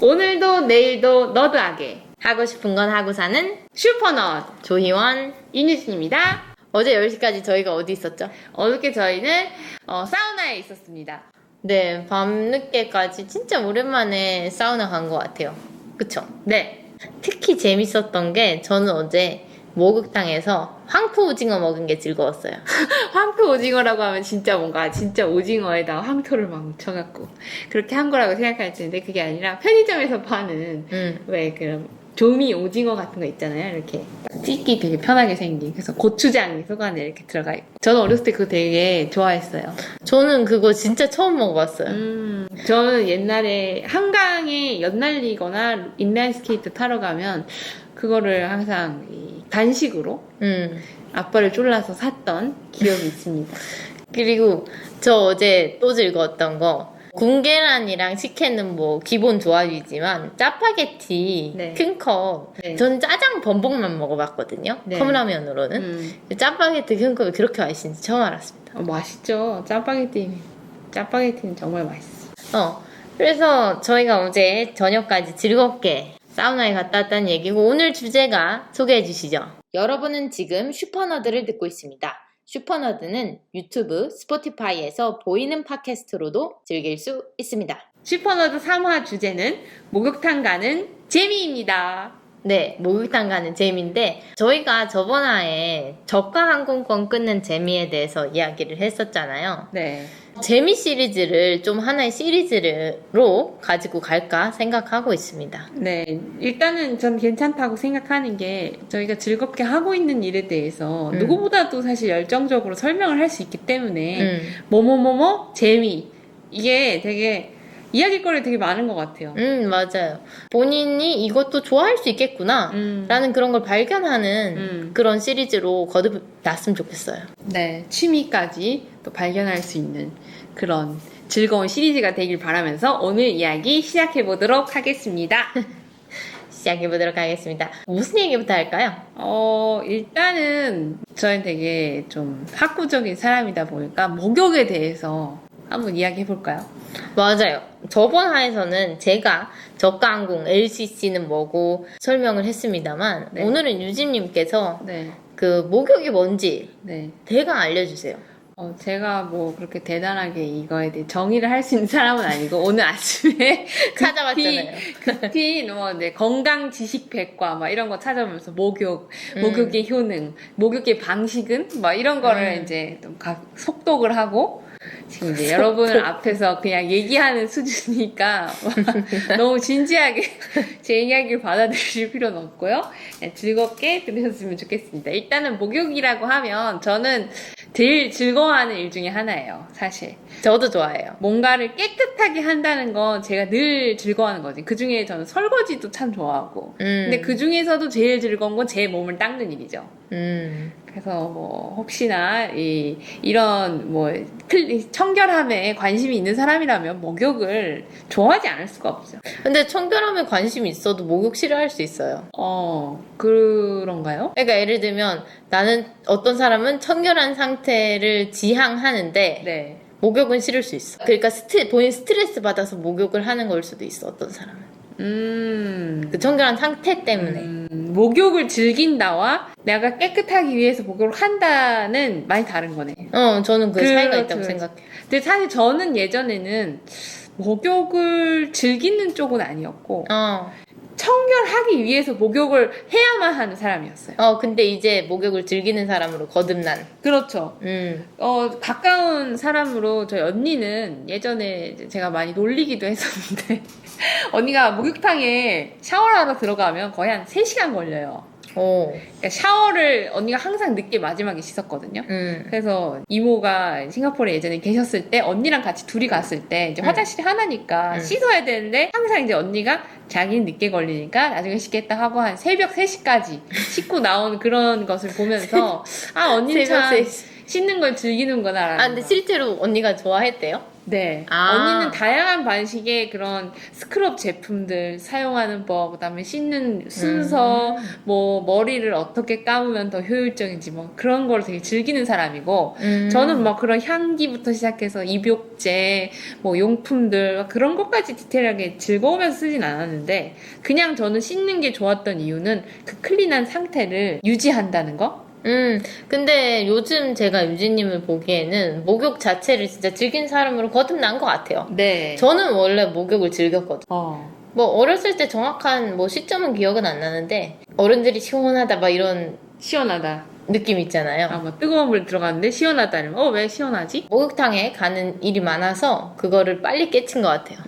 오늘도 내일도 너드하게 하고 싶은 건 하고 사는 슈퍼넛 조희원. 이유진입니다. 어제 10시까지 저희가 어디 있었죠? 어저께 저희는 사우나에 있었습니다. 네, 밤늦게까지 진짜 오랜만에 사우나 간 것 같아요. 그쵸? 네. 특히 재밌었던 게 저는 어제 목욕탕에서 황토 오징어 먹은 게 즐거웠어요. 황토 오징어라고 하면 진짜 뭔가 진짜 오징어에다가 황토를 막 묻혀갖고 그렇게 한 거라고 생각할 텐데 그게 아니라 편의점에서 파는 왜 그런 조미 오징어 같은 거 있잖아요. 이렇게 찢기 되게 편하게 생긴. 그래서 고추장이 속 안에 이렇게 들어가 있고. 저는 어렸을 때 그거 되게 좋아했어요. 저는 그거 진짜 처음 먹어봤어요. 저는 옛날에 한강에 연날리거나 인라인 스케이트 타러 가면 그거를 항상 단식으로 아빠를 쫄라서 샀던 기억이 있습니다. 그리고 저 어제 또 즐거웠던 거 군계란이랑 식혜는 뭐 기본 조합이지만 짜파게티 네. 큰 컵. 네. 전 짜장 범벅만 먹어봤거든요. 네. 컵라면으로는. 짜파게티 큰 컵이 그렇게 맛있는지 처음 알았습니다. 맛있죠. 짜파게티는 정말 맛있어. 그래서 저희가 어제 저녁까지 즐겁게 사우나에 갔다 왔다는 얘기고 오늘 주제가 소개해 주시죠. 여러분은 지금 슈퍼너드를 듣고 있습니다. 슈퍼너드는 유튜브, 스포티파이에서 보이는 팟캐스트로도 즐길 수 있습니다. 슈퍼너드 3화 주제는 목욕탕 가는 재미입니다. 네, 목욕탕 가는 재미인데 저희가 저번 화에 저가 항공권 끊는 재미에 대해서 이야기를 했었잖아요. 네. 재미 시리즈를 좀 하나의 시리즈로 가지고 갈까 생각하고 있습니다. 네. 일단은 전 괜찮다고 생각하는 게 저희가 즐겁게 하고 있는 일에 대해서 누구보다도 사실 열정적으로 설명을 할 수 있기 때문에 뭐뭐뭐뭐 재미 이게 되게 이야기거리 되게 많은 것 같아요. 맞아요. 본인이 이것도 좋아할 수 있겠구나 라는 그런 걸 발견하는 그런 시리즈로 거듭났으면 좋겠어요. 네. 취미까지 또 발견할 수 있는 그런 즐거운 시리즈가 되길 바라면서 오늘 이야기 시작해보도록 하겠습니다. 시작해보도록 하겠습니다. 무슨 얘기부터 할까요? 일단은 저는 되게 좀 학구적인 사람이다 보니까 목욕에 대해서 한번 이야기해볼까요? 맞아요. 저번 화에서는 제가 저가항공 LCC는 뭐고 설명을 했습니다만 네. 오늘은 유진님께서 네. 그 목욕이 뭔지 네. 대강 알려주세요. 제가 뭐 그렇게 대단하게 이거에 대해 정의를 할 수 있는 사람은 아니고 오늘 아침에 찾아봤잖아요. 건강 지식 백과 막 이런 거 찾아보면서 목욕의 효능, 목욕의 방식은 막 이런 거를 이제 좀 속독을 하고 지금 이제 여러분 앞에서 그냥 얘기하는 수준이니까 너무 진지하게 제 이야기를 받아들이실 필요는 없고요. 그냥 즐겁게 들으셨으면 좋겠습니다. 일단은 목욕이라고 하면 저는 제일 즐거워하는 일 중에 하나예요, 사실. 저도 좋아해요. 뭔가를 깨끗하게 한다는 건 제가 늘 즐거워하는 거지. 그 중에 저는 설거지도 참 좋아하고. 근데 그 중에서도 제일 즐거운 건 제 몸을 닦는 일이죠. 그래서 뭐 혹시나 이런 뭐 청결함에 관심이 있는 사람이라면 목욕을 좋아하지 않을 수가 없죠. 근데 청결함에 관심이 있어도 목욕 싫어할 수 있어요. 그런가요? 그러니까 예를 들면 나는 어떤 사람은 청결한 상태를 지향하는데 네. 목욕은 싫을 수 있어. 그러니까 본인 스트레스 받아서 목욕을 하는 걸 수도 있어, 어떤 사람은. 그 청결한 상태 때문에. 목욕을 즐긴다와 내가 깨끗하기 위해서 목욕을 한다는 많이 다른 거네. 저는 그 차이가 있다고 생각해요. 근데 사실 저는 예전에는 목욕을 즐기는 쪽은 아니었고 청결하기 위해서 목욕을 해야만 하는 사람이었어요. 근데 이제 목욕을 즐기는 사람으로 거듭난. 그렇죠. 가까운 사람으로 저희 언니는 예전에 제가 많이 놀리기도 했었는데 언니가 목욕탕에 샤워를 하러 들어가면 거의 한 3시간 걸려요. 그러니까 샤워를 언니가 항상 늦게 마지막에 씻었거든요. 그래서 이모가 싱가포르에 예전에 계셨을 때 언니랑 같이 둘이 갔을 때 이제 화장실이 하나니까 씻어야 되는데 항상 이제 언니가 자기는 늦게 걸리니까 나중에 씻겠다 하고 한 새벽 3시까지 씻고 나온 그런 것을 보면서 언니는 참 씻는 걸 즐기는구나라는 아, 근데 거. 실제로 언니가 좋아했대요? 네. 아. 언니는 다양한 방식의 그런 스크럽 제품들 사용하는 법, 그다음에 씻는 순서, 뭐 머리를 어떻게 감으면 더 효율적인지 뭐 그런 걸 되게 즐기는 사람이고, 저는 막 그런 향기부터 시작해서 입욕제, 뭐 용품들 막 그런 것까지 디테일하게 즐거우면서 쓰진 않았는데, 그냥 저는 씻는 게 좋았던 이유는 그 클린한 상태를 유지한다는 거? 근데 요즘 제가 유진님을 보기에는 목욕 자체를 진짜 즐긴 사람으로 거듭난 것 같아요. 네. 저는 원래 목욕을 즐겼거든요. 어. 뭐 어렸을 때 정확한 뭐 시점은 기억은 안 나는데 어른들이 시원하다 막 이런 시원하다. 느낌 있잖아요. 아, 뭐 뜨거운 물 들어갔는데 시원하다는 왜 시원하지? 목욕탕에 가는 일이 많아서 그거를 빨리 깨친 것 같아요.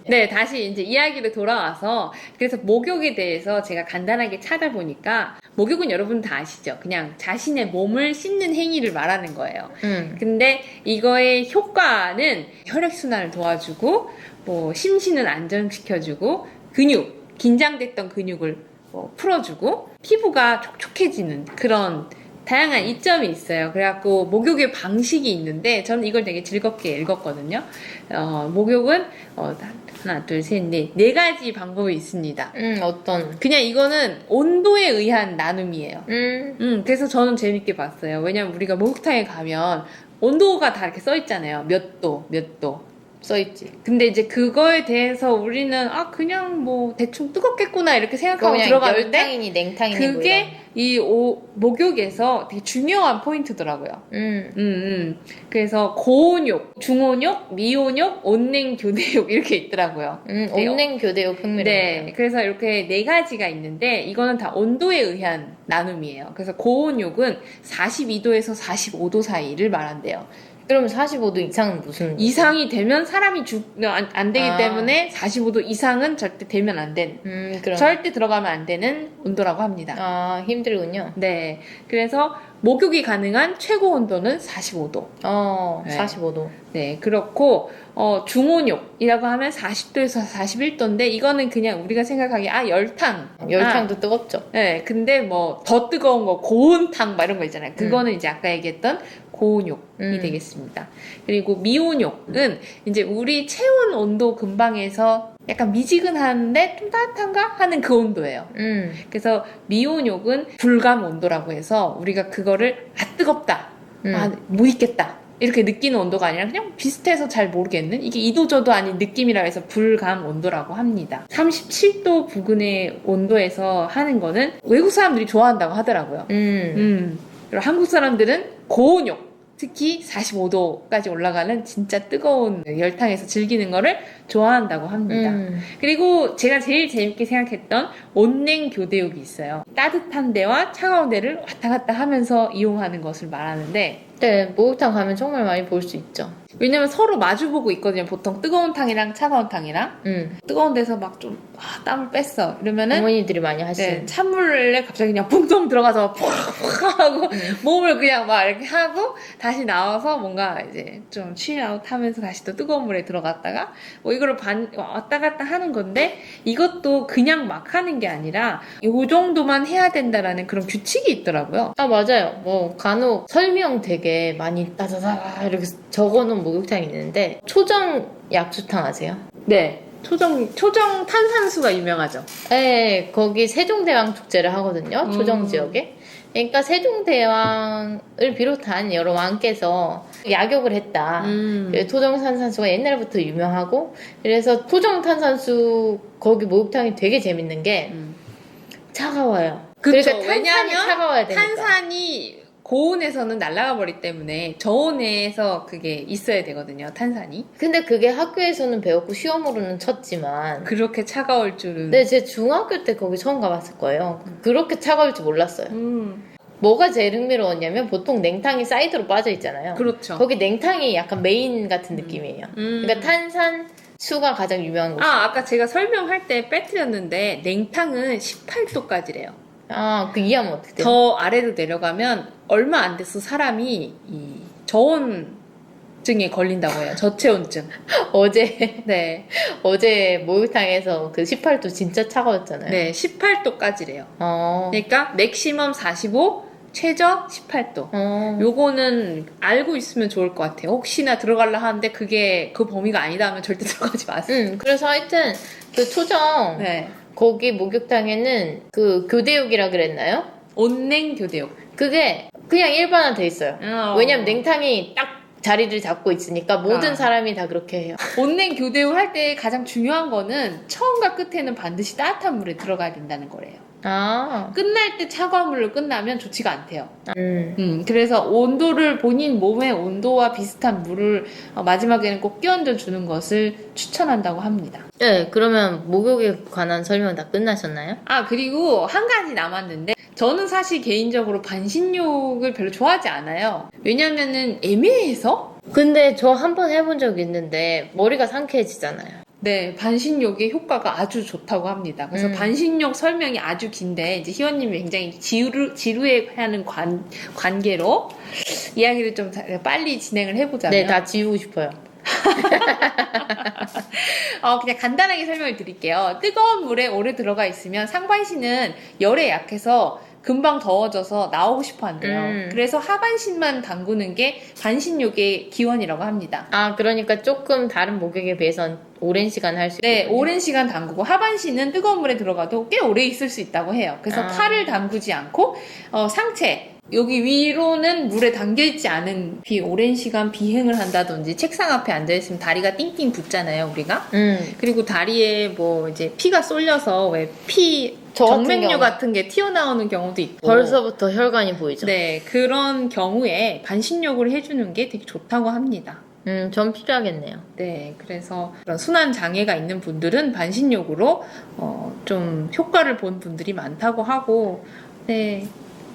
네, 다시 이제 이야기로 돌아와서 그래서 목욕에 대해서 제가 간단하게 찾아보니까 목욕은 여러분 다 아시죠? 그냥 자신의 몸을 씻는 행위를 말하는 거예요. 근데 이거의 효과는 혈액순환을 도와주고 뭐 심신을 안정시켜주고 근육, 긴장됐던 근육을 뭐 풀어주고 피부가 촉촉해지는 그런 다양한 이점이 있어요. 그래갖고 목욕의 방식이 있는데 저는 이걸 되게 즐겁게 읽었거든요. 목욕은 하나, 둘, 셋, 네 가지 방법이 있습니다. 어떤? 그냥 이거는 온도에 의한 나눔이에요. 그래서 저는 재밌게 봤어요. 왜냐면 우리가 목욕탕에 가면 온도가 다 이렇게 써 있잖아요. 몇 도, 몇 도. 써있지. 근데 이제 그거에 대해서 우리는 그냥 뭐 대충 뜨겁겠구나 이렇게 생각하고 그냥 들어갔는데 열탕이니 냉탕이니 뭐 그게 이 목욕에서 되게 중요한 포인트더라고요. 이런. 그래서 고온욕, 중온욕, 미온욕, 온냉교대욕 이렇게 있더라고요. 온냉 교대욕 흥미로워요. 네, 그래서 이렇게 네 가지가 있는데 이거는 다 온도에 의한 나눔이에요. 그래서 고온욕은 42도에서 45도 사이를 말한대요. 그럼 45도 이상은 무슨? 이상이 되면 사람이 안 되기 아. 때문에 45도 이상은 절대 되면 안 되는, 그럼. 절대 들어가면 안 되는 온도라고 합니다. 아, 힘들군요. 네, 그래서 목욕이 가능한 최고 온도는 45도. 네. 45도. 네, 그렇고 중온욕이라고 하면 40도에서 41도인데 이거는 그냥 우리가 생각하기에 열탕. 열탕도 뜨겁죠. 네, 근데 뭐 더 뜨거운 거 고온탕 막 이런 거 있잖아요. 그거는 이제 아까 얘기했던 고온욕이 되겠습니다. 그리고 미온욕은 이제 우리 체온 온도 근방에서 약간 미지근한데 좀 따뜻한가 하는 그 온도예요. 그래서 미온욕은 불감 온도라고 해서 우리가 그거를 뜨겁다, 못 있겠다 이렇게 느끼는 온도가 아니라 그냥 비슷해서 잘 모르겠는 이게 이도저도 아닌 느낌이라 해서 불감 온도라고 합니다. 37도 부근의 온도에서 하는 거는 외국 사람들이 좋아한다고 하더라고요. 그리고 한국 사람들은 고온욕, 특히 45도까지 올라가는 진짜 뜨거운 열탕에서 즐기는 거를 좋아한다고 합니다. 그리고 제가 제일 재밌게 생각했던 온냉 교대욕이 있어요. 따뜻한 데와 차가운 데를 왔다 갔다 하면서 이용하는 것을 말하는데 네, 목욕탕 가면 정말 많이 볼 수 있죠. 왜냐면 서로 마주보고 있거든요. 보통 뜨거운 탕이랑 차가운 탕이랑 뜨거운 데서 막 좀 땀을 뺐어 이러면은 어머니들이 많이 하시는. 네, 찬물에 갑자기 그냥 붕덩 들어가서 푹 하고 몸을 그냥 막 이렇게 하고 다시 나와서 뭔가 이제 좀 취아웃 하면서 다시 또 뜨거운 물에 들어갔다가 뭐 이거를 왔다 갔다 하는 건데 이것도 그냥 막 하는 게 아니라 요 정도만 해야 된다라는 그런 규칙이 있더라고요. 맞아요. 뭐 간혹 설명 되게 많이 따다다 이렇게 적어놓은 목욕탕이 있는데 초정 약수탕 아세요? 네. 초정 탄산수가 유명하죠. 네, 거기 세종대왕 축제를 하거든요. 초정 지역에. 그러니까 세종대왕을 비롯한 여러 왕께서 약욕을 했다. 토정탄산수가 옛날부터 유명하고 그래서 토정탄산수 거기 목욕탕이 되게 재밌는 게 차가워요. 그쵸. 그러니까 탄산이 왜냐하면 차가워야 되니까. 탄산이 고온에서는 날아가 버리기 때문에 저온에서 그게 있어야 되거든요. 탄산이. 근데 그게 학교에서는 배웠고 시험으로는 쳤지만 그렇게 차가울 줄은. 네, 제 중학교 때 거기 처음 가봤을 거예요. 그렇게 차가울 줄 몰랐어요. 뭐가 제일 흥미로웠냐면 보통 냉탕이 사이드로 빠져 있잖아요. 그렇죠. 거기 냉탕이 약간 메인 같은 느낌이에요. 그러니까 탄산 수가 가장 유명한 곳이에요. 아까 제가 설명할 때 빼뜨렸는데 냉탕은 18도까지래요. 그 이해하면 어떻게 돼요? 더 아래로 내려가면 얼마 안 돼서 사람이 이 저온증에 걸린다고 해요. 저체온증. 어제 네. 목욕탕에서 그 18도 진짜 차가웠잖아요. 네, 18도까지래요. 어. 그러니까 맥시멈 45, 최저 18도. 어. 요거는 알고 있으면 좋을 것 같아요. 혹시나 들어가려 하는데 그게 그 범위가 아니다 하면 절대 들어가지 마세요. 그래서 하여튼 그 초정 네. 거기 목욕탕에는 그 교대욕이라 그랬나요? 온냉 교대욕. 그게 그냥 일반화 돼 있어요. 왜냐면 냉 냉탕이 딱 자리를 잡고 있으니까 모든 사람이 다 그렇게 해요. 온냉 교대욕 할 때 가장 중요한 거는 처음과 끝에는 반드시 따뜻한 물에 들어가야 된다는 거래요. 아. 끝날 때 차가운 물로 끝나면 좋지가 않대요. 그래서 온도를 본인 몸의 온도와 비슷한 물을 마지막에는 꼭 끼얹어 주는 것을 추천한다고 합니다. 네, 그러면 목욕에 관한 설명 다 끝나셨나요? 아, 그리고 한 가지 남았는데 저는 사실 개인적으로 반신욕을 별로 좋아하지 않아요. 왜냐면은 애매해서? 근데 저 한 번 해본 적 있는데 머리가 상쾌해지잖아요. 네, 반신욕의 효과가 아주 좋다고 합니다. 그래서 반신욕 설명이 아주 긴데 이제 희원님이 굉장히 지루해하는 관계로 이야기를 좀 빨리 진행을 해보자면 네, 다 지우고 싶어요. 그냥 간단하게 설명을 드릴게요. 뜨거운 물에 오래 들어가 있으면 상반신은 열에 약해서 금방 더워져서 나오고 싶어 한대요. 그래서 하반신만 담그는 게 반신욕의 기원이라고 합니다. 아, 그러니까 조금 다른 목욕에 비해선 오랜 시간 할 수 있어요. 네, 오랜 시간 담그고 하반신은 뜨거운 물에 들어가도 꽤 오래 있을 수 있다고 해요. 그래서 팔을 담그지 않고 상체 여기 위로는 물에 담겨있지 않은 오랜 시간 비행을 한다든지 책상 앞에 앉아있으면 다리가 띵띵 붙잖아요, 우리가. 그리고 다리에 뭐 이제 피가 쏠려서 왜 정맥류 같은 게 튀어나오는 경우도 있고. 벌써부터 혈관이 보이죠? 네, 그런 경우에 반신욕을 해주는 게 되게 좋다고 합니다. 전 필요하겠네요. 네, 그래서 그런 순환 장애가 있는 분들은 반신욕으로 좀 효과를 본 분들이 많다고 하고, 네.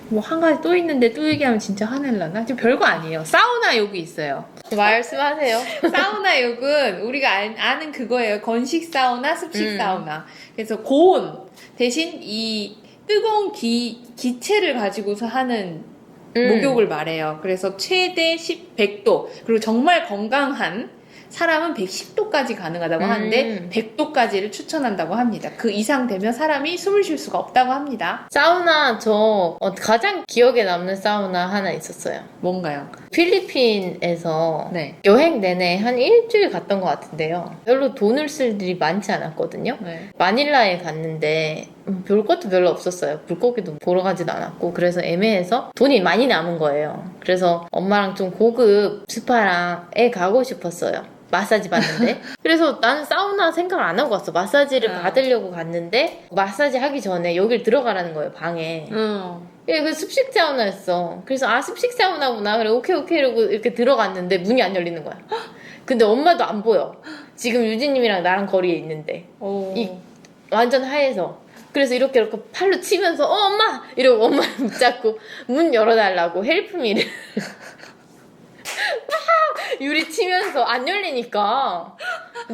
뭐 한 가지 또 있는데 또 얘기하면 진짜 화낼라나? 지금 별거 아니에요. 사우나 욕이 있어요. 말씀하세요. 사우나 욕은 우리가 아는 그거예요. 건식 사우나, 습식 사우나. 그래서 고온 대신 이 뜨거운 기체를 가지고서 하는 목욕을 말해요. 그래서 최대 100도 그리고 정말 건강한 사람은 110도까지 가능하다고 하는데 100도까지를 추천한다고 합니다. 그 이상 되면 사람이 숨을 쉴 수가 없다고 합니다. 사우나 저 가장 기억에 남는 사우나 하나 있었어요. 뭔가요? 필리핀에서 네. 여행 내내 한 일주일 갔던 것 같은데요. 별로 돈을 쓸 일이 많지 않았거든요. 네. 마닐라에 갔는데 볼 것도 별로 없었어요. 물고기도 보러 가지도 않았고 그래서 애매해서 돈이 많이 남은 거예요. 그래서 엄마랑 좀 고급 스파랑에 가고 싶었어요. 마사지 받는데 그래서 나는 사우나 생각을 안 하고 갔어. 마사지를 받으려고 갔는데 마사지 하기 전에 여길 들어가라는 거예요, 방에. 예, 그 습식 사우나였어. 그래서 습식 사우나구나. 그래, 오케이 이러고 이렇게 들어갔는데 문이 안 열리는 거야. 근데 엄마도 안 보여. 지금 유진님이랑 나랑 거리에 있는데 완전 하얘서. 그래서 이렇게 팔로 치면서 엄마! 이러고 엄마를 붙잡고 문 열어달라고 헬프미를 막 유리 치면서 안 열리니까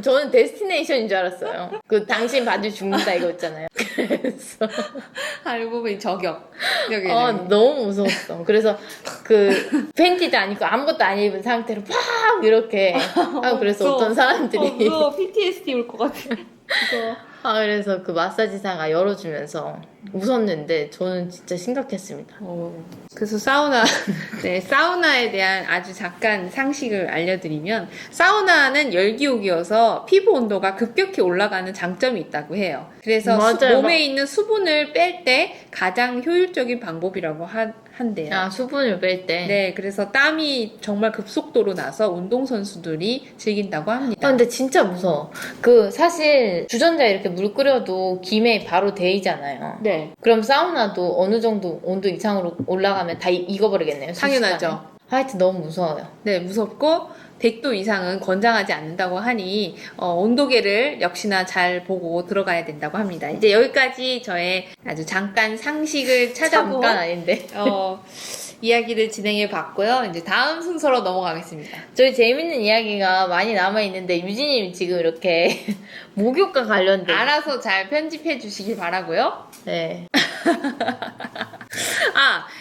저는 데스티네이션인 줄 알았어요. 그 당신 반주 죽는다 이거 있잖아요. 그래서 알고 보니 저격. 너무 무서웠어. 그래서 그 팬티도 안 입고 아무것도 안 입은 상태로 팍 이렇게 그래서 어떤 사람들이 PTSD 올 것 같아. 그래서 그 마사지사가 열어주면서 웃었는데 저는 진짜 심각했습니다. 그래서 네, 사우나에 대한 아주 잠깐 상식을 알려드리면 사우나는 열기욕이어서 피부 온도가 급격히 올라가는 장점이 있다고 해요. 그래서 몸에 있는 수분을 뺄 때 가장 효율적인 방법이라고 한대요. 수분을 뺄 때? 네, 그래서 땀이 정말 급속도로 나서 운동선수들이 즐긴다고 합니다. 근데 진짜 무서워. 사실 주전자에 이렇게 물 끓여도 김에 바로 데이잖아요. 네. 그럼 사우나도 어느 정도 온도 이상으로 올라가면 다 익어버리겠네요. 당연하죠. 하여튼 너무 무서워요. 네, 무섭고 100도 이상은 권장하지 않는다고 하니 온도계를 역시나 잘 보고 들어가야 된다고 합니다. 이제 여기까지 저의 아주 잠깐 상식을 찾아본 잠깐 아닌데 이야기를 진행해 봤고요. 이제 다음 순서로 넘어가겠습니다. 저희 재밌는 이야기가 많이 남아있는데 유진님 지금 이렇게 목욕과 관련된 알아서 잘 편집해 주시길 바라고요. 네.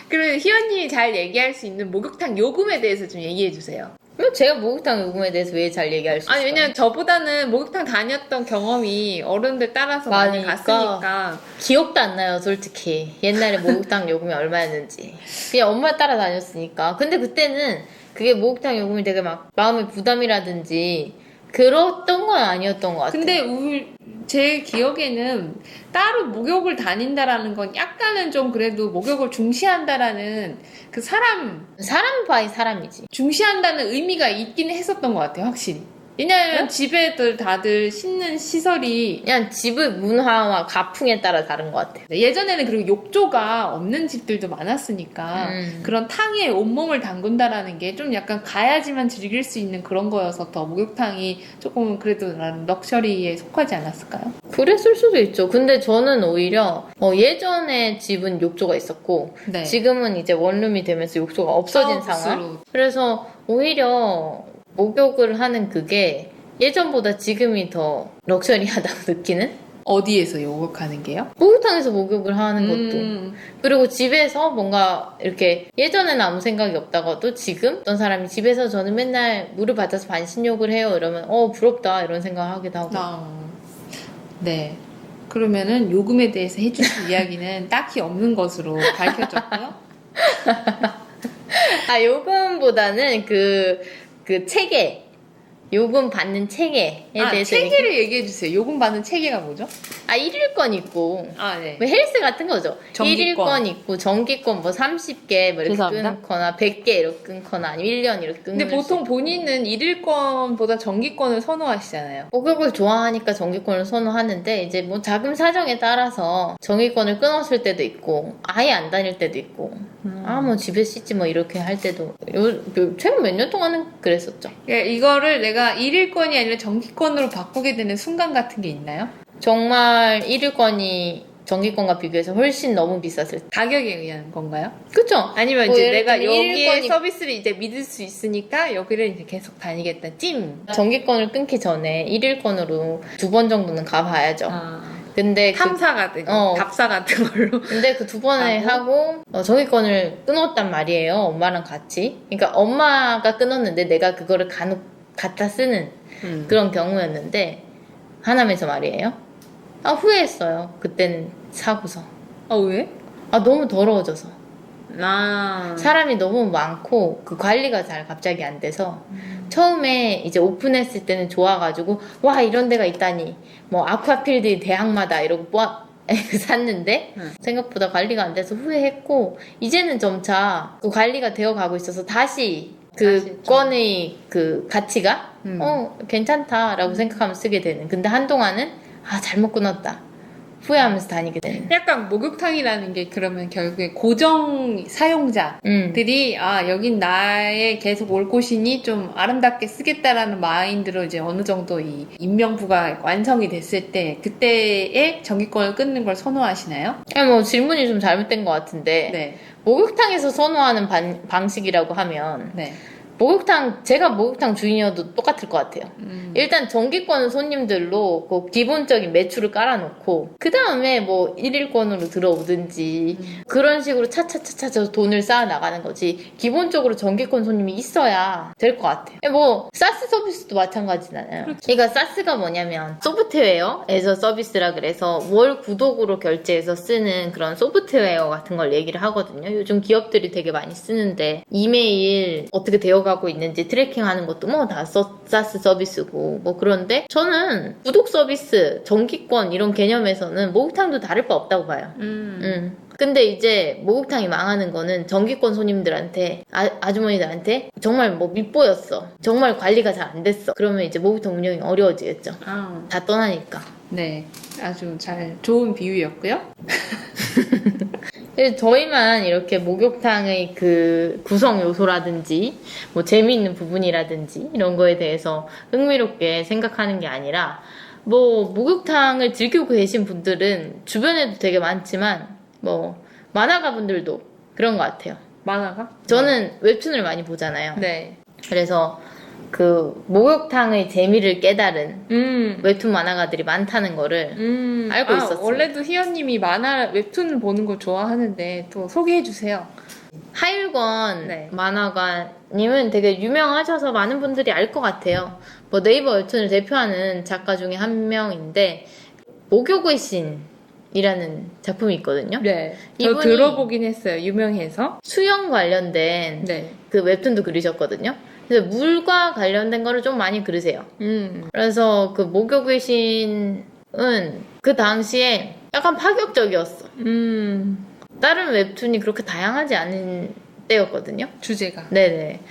그러면 희원님이 잘 얘기할 수 있는 목욕탕 요금에 대해서 좀 얘기해 주세요. 그럼 제가 목욕탕 요금에 대해서 왜 잘 얘기할 수 있어요? 아니 왜냐면 저보다는 목욕탕 다녔던 경험이 어른들 따라서 많이 많으니까. 갔으니까. 기억도 안 나요, 솔직히. 옛날에 목욕탕 요금이 얼마였는지. 그냥 엄마 따라 다녔으니까. 근데 그때는 그게 목욕탕 요금이 되게 막 마음의 부담이라든지 그랬던 건 아니었던 것 같아요. 근데 제 기억에는 따로 목욕을 다닌다라는 건 약간은 좀 그래도 목욕을 중시한다라는 그 사람 사람 바이 사람이지. 중시한다는 의미가 있긴 했었던 것 같아요, 확실히. 왜냐면 집에들 다들 씻는 시설이 그냥 집의 문화와 가풍에 따라 다른 것 같아요. 예전에는 그리고 욕조가 없는 집들도 많았으니까 그런 탕에 온몸을 담근다라는 게 좀 약간 가야지만 즐길 수 있는 그런 거여서 더 목욕탕이 조금 그래도 나는 럭셔리에 속하지 않았을까요? 그랬을 수도 있죠. 근데 저는 오히려 예전에 집은 욕조가 있었고 네. 지금은 이제 원룸이 되면서 욕조가 없어진 상황. 서비스로. 그래서 오히려 목욕을 하는 그게 예전보다 지금이 더 럭셔리하다고 느끼는? 어디에서 목욕하는 게요? 목욕탕에서 목욕을 하는 것도. 그리고 집에서 뭔가 이렇게 예전에는 아무 생각이 없다가도 지금 어떤 사람이 집에서 저는 맨날 물을 받아서 반신욕을 해요 이러면 부럽다 이런 생각을 하기도 하고. 네. 그러면은 요금에 대해서 해주실 이야기는 딱히 없는 것으로 밝혀졌고요. 요금보다는 그 체계, 요금 받는 체계에 대해서 체계를 얘기해 주세요. 요금 받는 체계가 뭐죠? 1일권 있고 네. 뭐 헬스 같은 거죠. 정기권. 1일권 있고 정기권 뭐 30개 뭐 이렇게 죄송합니다. 끊거나 100개 이렇게 끊거나 아니면 1년 이렇게 끊는 근데 보통 본인은 1일권보다 정기권을 선호하시잖아요. 목욕을 좋아하니까 정기권을 선호하는데 이제 뭐 자금 사정에 따라서 정기권을 끊었을 때도 있고 아예 안 다닐 때도 있고 뭐 집에 씻지 뭐 이렇게 할 때도 최근 몇 년 동안은 그랬었죠. 이거를 내가 1일권이 아니라 정기권으로 바꾸게 되는 순간 같은 게 있나요? 정말 1일권이 정기권과 비교해서 훨씬 너무 비쌌을 때. 가격에 의한 건가요? 그쵸? 아니면 뭐 이제 예를 내가 들면 여기에 1일권이 서비스를 이제 믿을 수 있으니까 여기를 이제 계속 다니겠다. 찜. 정기권을 끊기 전에 1일권으로 2번 정도는 가봐야죠. 근데 탐사 같은 거, 답사 같은 걸로. 근데 그 2번에 하고 정기권을 끊었단 말이에요. 엄마랑 같이. 그러니까 엄마가 끊었는데 내가 그거를 간혹 갖다 쓰는 그런 경우였는데 하남에서 말이에요. 후회했어요. 그때는 사고서. 왜? 너무 더러워져서. 아. 사람이 너무 많고 그 관리가 잘 갑자기 안 돼서 처음에 이제 오픈했을 때는 좋아가지고 와 이런 데가 있다니 뭐 아쿠아필드 대학마다 이러고 샀는데 생각보다 관리가 안 돼서 후회했고 이제는 점차 그 관리가 되어 가고 있어서 다시 그 건의 그 가치가 괜찮다라고 생각하면 쓰게 되는. 근데 한동안은 잘못 끊었다 후회하면서 다니게 되는. 약간 목욕탕이라는 게 그러면 결국에 고정 사용자들이 여긴 나의 계속 올 곳이니 좀 아름답게 쓰겠다라는 마인드로 이제 어느 정도 이 인명부가 완성이 됐을 때 그때의 정기권을 끊는 걸 선호하시나요? 뭐 질문이 좀 잘못된 것 같은데 네. 목욕탕에서 선호하는 방식이라고 하면 네. 제가 목욕탕 주인이어도 똑같을 것 같아요. 일단 정기권 손님들로 그 기본적인 매출을 깔아놓고 그 다음에 뭐 1일권으로 들어오든지 그런 식으로 차차차차 돈을 쌓아 나가는 거지. 기본적으로 정기권 손님이 있어야 될 것 같아요. 뭐 사스 서비스도 마찬가지잖아요. 그러니까 사스가 뭐냐면 소프트웨어에서 서비스라 그래서 월 구독으로 결제해서 쓰는 그런 소프트웨어 같은 걸 얘기를 하거든요. 요즘 기업들이 되게 많이 쓰는데 이메일 어떻게 되어가고 있는지 트래킹하는 것도 뭐 다 사스 서비스고 뭐 그런데 저는 구독 서비스, 정기권 이런 개념에서는 목욕탕도 다를 바 없다고 봐요. 근데 이제 목욕탕이 망하는 거는 정기권 손님들한테 아주머니들한테 정말 뭐 밑보였어. 정말 관리가 잘 안 됐어. 그러면 이제 목욕탕 운영이 어려워지겠죠. 다 떠나니까. 네, 아주 좋은 비유였고요. 그래서 저희만 이렇게 목욕탕의 그 구성 요소라든지 뭐 재미있는 부분이라든지 이런 거에 대해서 흥미롭게 생각하는 게 아니라 뭐 목욕탕을 즐기고 계신 분들은 주변에도 되게 많지만 뭐 만화가 분들도 그런 것 같아요. 만화가? 저는 웹툰을 많이 보잖아요. 네. 그래서 그 목욕탕의 재미를 깨달은 웹툰 만화가들이 많다는 거를 알고 있었어요. 원래도 희연님이 웹툰을 보는 걸 좋아하는데 또 소개해 주세요. 하일권 네. 만화가님은 되게 유명하셔서 많은 분들이 알 것 같아요. 뭐 네이버 웹툰을 대표하는 작가 중에 한 명인데 목욕의 신이라는 작품이 있거든요. 네. 저 이분이 들어보긴 했어요. 유명해서. 수영 관련된 네. 그 웹툰도 그리셨거든요. 그래서 물과 관련된 거를 좀 많이 그리세요. 음. 그래서 그 목욕의 신은 그 당시에 약간 파격적이었어. 다른 웹툰이 그렇게 다양하지 않은 때였거든요. 주제가. 네네.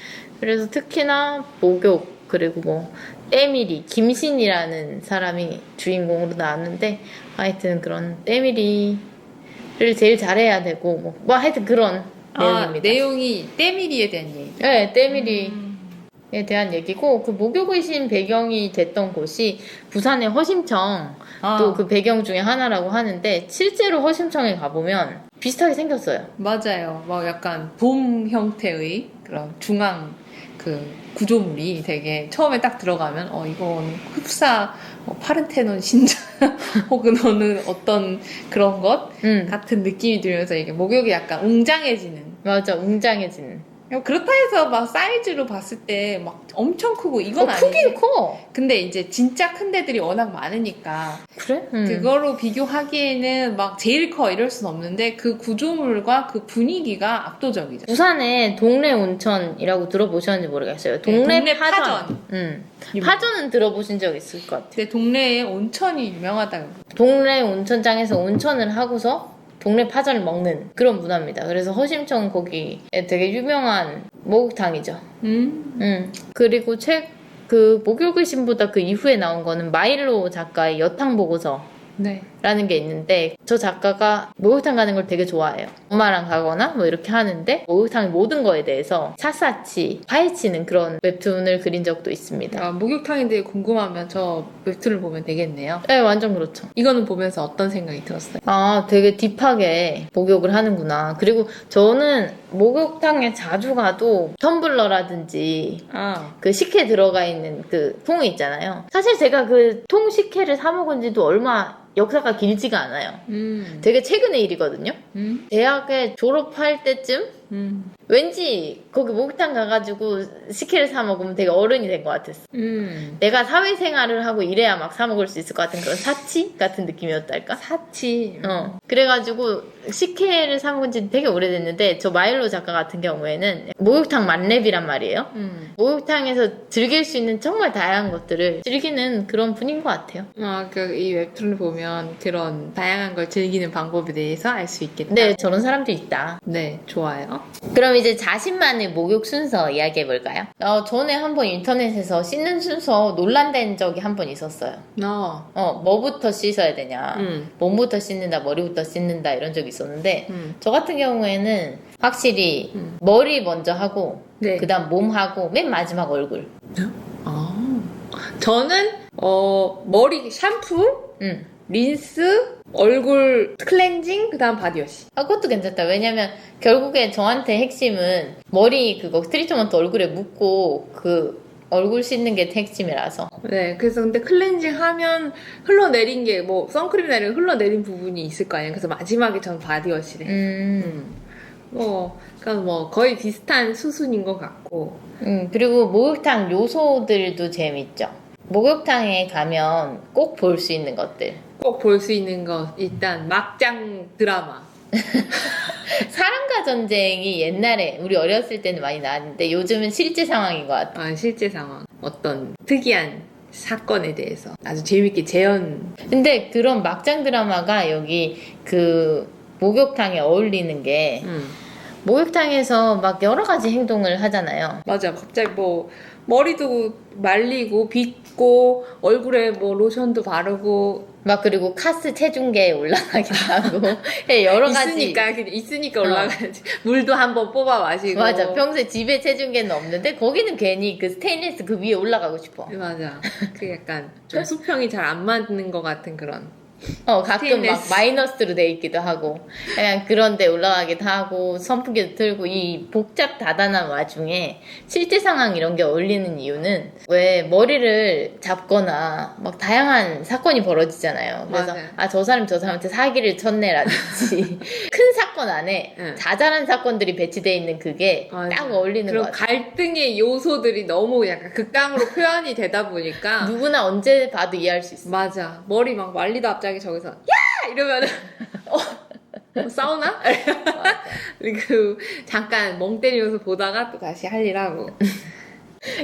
그래서 특히나 목욕 그리고 뭐 때밀이 김신이라는 사람이 주인공으로 나왔는데 하여튼 그런 때밀이를 제일 잘해야 되고 뭐 하여튼 그런 내용입니다. 내용이 때밀이에 대한 얘기. 네, 때밀이에 대한 얘기고 그 목욕의 신 배경이 됐던 곳이 부산의 허심청 또 그 배경 중에 하나라고 하는데 실제로 허심청에 가보면 비슷하게 생겼어요. 맞아요. 막 약간 돔 형태의 그런 중앙 그 구조물이 되게 처음에 딱 들어가면 이건 흡사 파른테논 신전 혹은 어느 어떤 그런 것 같은 느낌이 들면서 이게 목욕이 약간 웅장해지는. 맞아, 웅장해지는. 그렇다 해서 막 사이즈로 봤을 때 막 엄청 크고 이건 아니지. 크긴 커. 근데 이제 진짜 큰 데들이 워낙 많으니까 그래? 그거로 비교하기에는 막 제일 커 이럴 순 없는데 그 구조물과 그 분위기가 압도적이죠. 부산에 동래 온천이라고 들어보셨는지 모르겠어요. 동래 파전. 파전은 들어보신 적 있을 것 같아요. 근데 동네에 온천이 유명하다고. 동래 온천장에서 온천을 하고서 동네 파전을 먹는 그런 문화입니다. 그래서 허심청 거기에 되게 유명한 목욕탕이죠. 그리고 그 목욕의 신보다 그 이후에 나온 거는 마일로 작가의 여탕 보고서 네. 라는 게 있는데 저 작가가 목욕탕 가는 걸 되게 좋아해요. 엄마랑 가거나 뭐 이렇게 하는데 목욕탕의 모든 거에 대해서 샅샅이 파헤치는 그런 웹툰을 그린 적도 있습니다. 목욕탕인데 궁금하면 저 웹툰을 보면 되겠네요. 네, 완전 그렇죠. 이거는 보면서 어떤 생각이 들었어요? 아, 되게 딥하게 목욕을 하는구나. 그리고 저는 목욕탕에 자주 가도 텀블러라든지 그 식혜 들어가 있는 그 통이 있잖아요. 사실 제가 그 통 식혜를 사 먹은 지도 얼마 역사가 길지가 않아요. 되게 최근의 일이거든요. 대학에 졸업할 때쯤 왠지 거기 목욕탕 가가지고 식혜를 사 먹으면 되게 어른이 된 것 같았어. 내가 사회생활을 하고 이래야 막 사 먹을 수 있을 것 같은 그런 사치 같은 느낌이었달까? 사치. 그래가지고 식혜를 사 먹은 지 되게 오래됐는데 저 마일로 작가 같은 경우에는 목욕탕 만렙이란 말이에요. 목욕탕에서 즐길 수 있는 정말 다양한 것들을 즐기는 그런 분인 것 같아요. 이 웹툰을 보면 그런 다양한 걸 즐기는 방법에 대해서 알 수 있겠다. 네, 저런 사람도 있다. 네, 좋아요. 그럼 이제 자신만의 목욕 순서 이야기해볼까요? 전에 한번 인터넷에서 씻는 순서 논란된 적이 한 번 있었어요. 뭐부터 씻어야 되냐, 몸부터 씻는다, 머리부터 씻는다 이런 적이 있었는데 저 같은 경우에는 확실히 머리 먼저 하고 네. 그 다음 몸 하고 맨 마지막 얼굴. 저는 머리 샴푸, 응. 린스, 얼굴 클렌징, 그 다음 바디워시. 그것도 괜찮다. 왜냐면 결국에 저한테 핵심은 머리 그거 트리트먼트 얼굴에 묻고 그 얼굴 씻는 게 핵심이라서. 네, 그래서 근데 클렌징 하면 흘러내린 게 뭐 선크림 내리면 흘러내린 부분이 있을 거 아니에요. 그래서 마지막에 전 바디워시를 해요. 그러니까 뭐 거의 비슷한 수순인 것 같고. 그리고 목욕탕 요소들도 재밌죠. 목욕탕에 가면 꼭 볼 수 있는 것들. 꼭 볼 수 있는 거 일단 막장 드라마. 사랑과 전쟁이 옛날에 우리 어렸을 때는 많이 나왔는데 요즘은 실제 상황인 것 같아. 실제 상황. 어떤 특이한 사건에 대해서 아주 재밌게 재현. 근데 그런 막장 드라마가 여기 그 목욕탕에 어울리는 게 목욕탕에서 막 여러 가지 행동을 하잖아요. 맞아. 갑자기 뭐 머리도 말리고 빗고 얼굴에 뭐 로션도 바르고 막 그리고 카스 체중계에 올라가기도 하고 여러 가지 있으니까 올라가야지. 물도 한번 뽑아 마시고. 맞아. 평소에 집에 체중계는 없는데 거기는 괜히 그 스테인리스 그 위에 올라가고 싶어. 맞아. 그 약간 좀 수평이 잘 안 맞는 것 같은 그런. 가끔 스테인리스. 막 마이너스로 돼 있기도 하고 그냥 그런 데 올라가기도 하고 선풍기도 틀고 이 복잡 다단한 와중에 실제 상황 이런 게 어울리는 이유는 왜 머리를 잡거나 막 다양한 사건이 벌어지잖아요. 그래서 맞아요. 저 사람이 저 사람한테 사기를 쳤네라든지 큰 사건 안에 응. 자잘한 사건들이 배치되어 있는 그게 맞아. 딱 어울리는 것 그런 같아. 갈등의 요소들이 너무 약간 극강으로 표현이 되다 보니까 누구나 언제 봐도 이해할 수 있어. 맞아. 머리 막 말리다 갑자기 저기서 야! 이러면은 싸우나? 맞아. 그리고 잠깐 멍 때리면서 보다가 또 다시 할 일 하고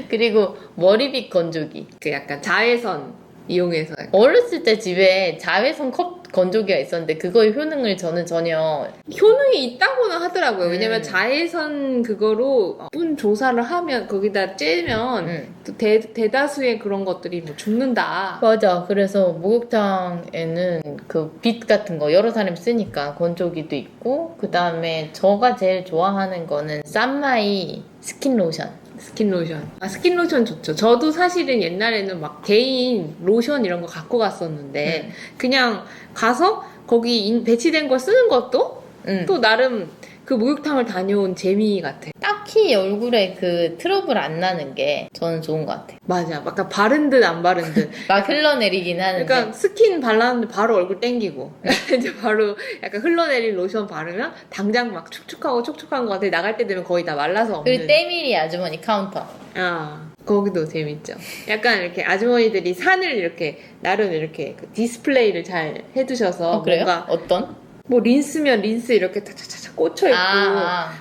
그리고 머리빗 건조기. 그 약간 자외선 이용해서 어렸을 때 집에 자외선 컵 건조기가 있었는데 그거의 효능을 저는 전혀 효능이 있다고는 하더라고요. 왜냐면 음. 자외선 그거로 분 조사를 하면 거기다 쬐면 또 대다수의 그런 것들이 뭐 죽는다. 맞아. 그래서 목욕탕에는 그 빛 같은 거 여러 사람이 쓰니까 건조기도 있고 그 다음에 저가 제일 좋아하는 거는 쌈마이 스킨 로션. 스킨 로션. 아, 스킨 로션 좋죠. 저도 사실은 옛날에는 막 개인 로션 이런 거 갖고 갔었는데 그냥 가서 거기 배치된 걸 쓰는 것도 또 나름 그 목욕탕을 다녀온 재미 같아. 딱히 얼굴에 그 트러블 안 나는 게 저는 좋은 것 같아요. 맞아. 약간 바른 듯 안 바른 듯. 막 흘러내리긴 하는데. 그러니까 스킨 발랐는데 바로 얼굴 땡기고 이제 바로 약간 흘러내린 로션 바르면 당장 막 축축하고 촉촉한 것 같아. 나갈 때 되면 거의 다 말라서 없는. 그리고 때밀이 아주머니 카운터. 아, 거기도 재밌죠. 약간 이렇게 아주머니들이 산을 이렇게 나름 이렇게 그 디스플레이를 잘 해두셔서 그래요? 뭔가 어떤? 뭐 린스면 린스 이렇게 차차차 꽂혀 있고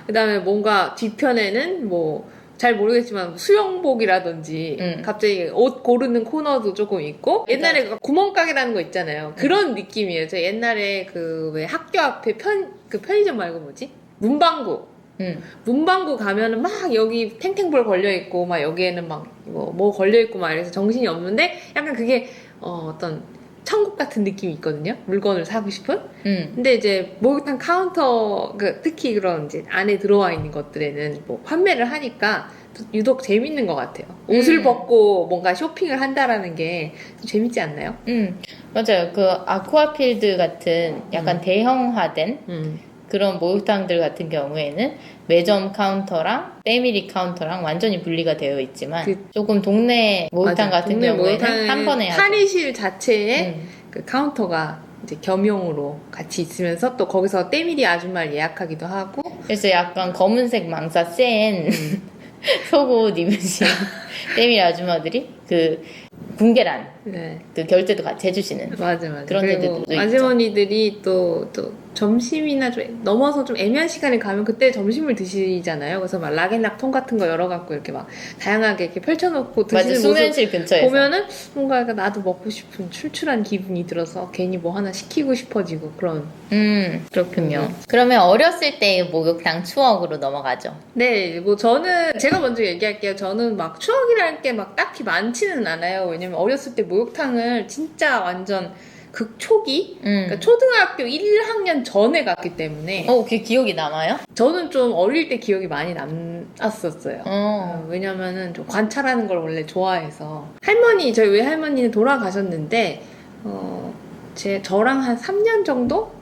그다음에 뭔가 뒤편에는 뭐 잘 모르겠지만 수영복이라든지 갑자기 옷 고르는 코너도 조금 있고 옛날에 그 구멍가게라는 거 있잖아요. 그런 느낌이에요. 저 옛날에 그 왜 학교 앞에 그 편의점 말고 뭐지? 문방구. 문방구 가면은 막 여기 탱탱볼 걸려있고, 막 여기에는 막 뭐 걸려있고, 막 이래서 정신이 없는데, 약간 그게, 어떤 천국 같은 느낌이 있거든요? 물건을 사고 싶은? 근데 이제 목욕탕 카운터, 특히 그런 이제 안에 들어와 있는 것들에는 뭐 판매를 하니까 유독 재밌는 것 같아요. 옷을 벗고 뭔가 쇼핑을 한다라는 게 좀 재밌지 않나요? 맞아요. 그 아쿠아필드 같은 약간 대형화된 그런 목욕탕들 같은 경우에는 매점 카운터랑 때밀이 카운터랑 완전히 분리가 되어 있지만 조금 동네 목욕탕 같은 동네 경우에는 한 번에 하죠. 탈의실 자체에 그 카운터가 이제 겸용으로 같이 있으면서 또 거기서 때밀이 아줌마를 예약하기도 하고 그래서 약간 검은색 망사 센 속옷 입으신 때밀이 아줌마들이 그 궁계란 그 결제도 같이 해주시는 맞아. 그런 데들도 있죠. 아주머니들이 또 점심이나 좀 넘어서 좀 애매한 시간에 가면 그때 점심을 드시잖아요. 그래서 막 락앤락통 같은 거 열어갖고 이렇게 막 다양하게 이렇게 펼쳐놓고 드시는 모습 수면실 근처에서 보면은 뭔가 약간 나도 먹고 싶은 출출한 기분이 들어서 괜히 뭐 하나 시키고 싶어지고 그런. 그렇군요. 그러면 어렸을 때의 목욕탕 추억으로 넘어가죠. 네, 뭐 저는 제가 먼저 얘기할게요. 저는 막 추억이랄 게 막 딱히 많지는 않아요. 왜냐면 어렸을 때 목욕탕을 진짜 완전 극초기? 그러니까 초등학교 1학년 전에 갔기 때문에 그게 기억이 남아요? 저는 좀 어릴 때 기억이 많이 남았었어요. 왜냐면은 좀 관찰하는 걸 원래 좋아해서 저희 외할머니는 돌아가셨는데 저랑 한 3년 정도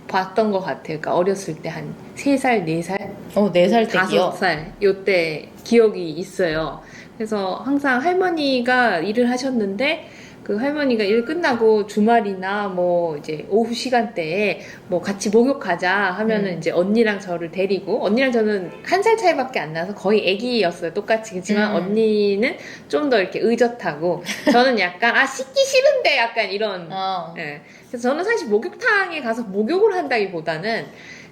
봤던 것 같아요. 그러니까 어렸을 때 한 3살, 4살? 4살 때 기억? 5살 요때 기억이 있어요. 그래서 항상 할머니가 일을 하셨는데 그 할머니가 일 끝나고 주말이나 뭐 이제 오후 시간대에 뭐 같이 목욕하자 하면은 이제 언니랑 저를 데리고 언니랑 저는 1살 차이밖에 안 나서 거의 애기였어요. 똑같이. 그렇지만 언니는 좀 더 이렇게 의젓하고 저는 약간 씻기 싫은데 약간 이런 예. 그래서 저는 사실 목욕탕에 가서 목욕을 한다기보다는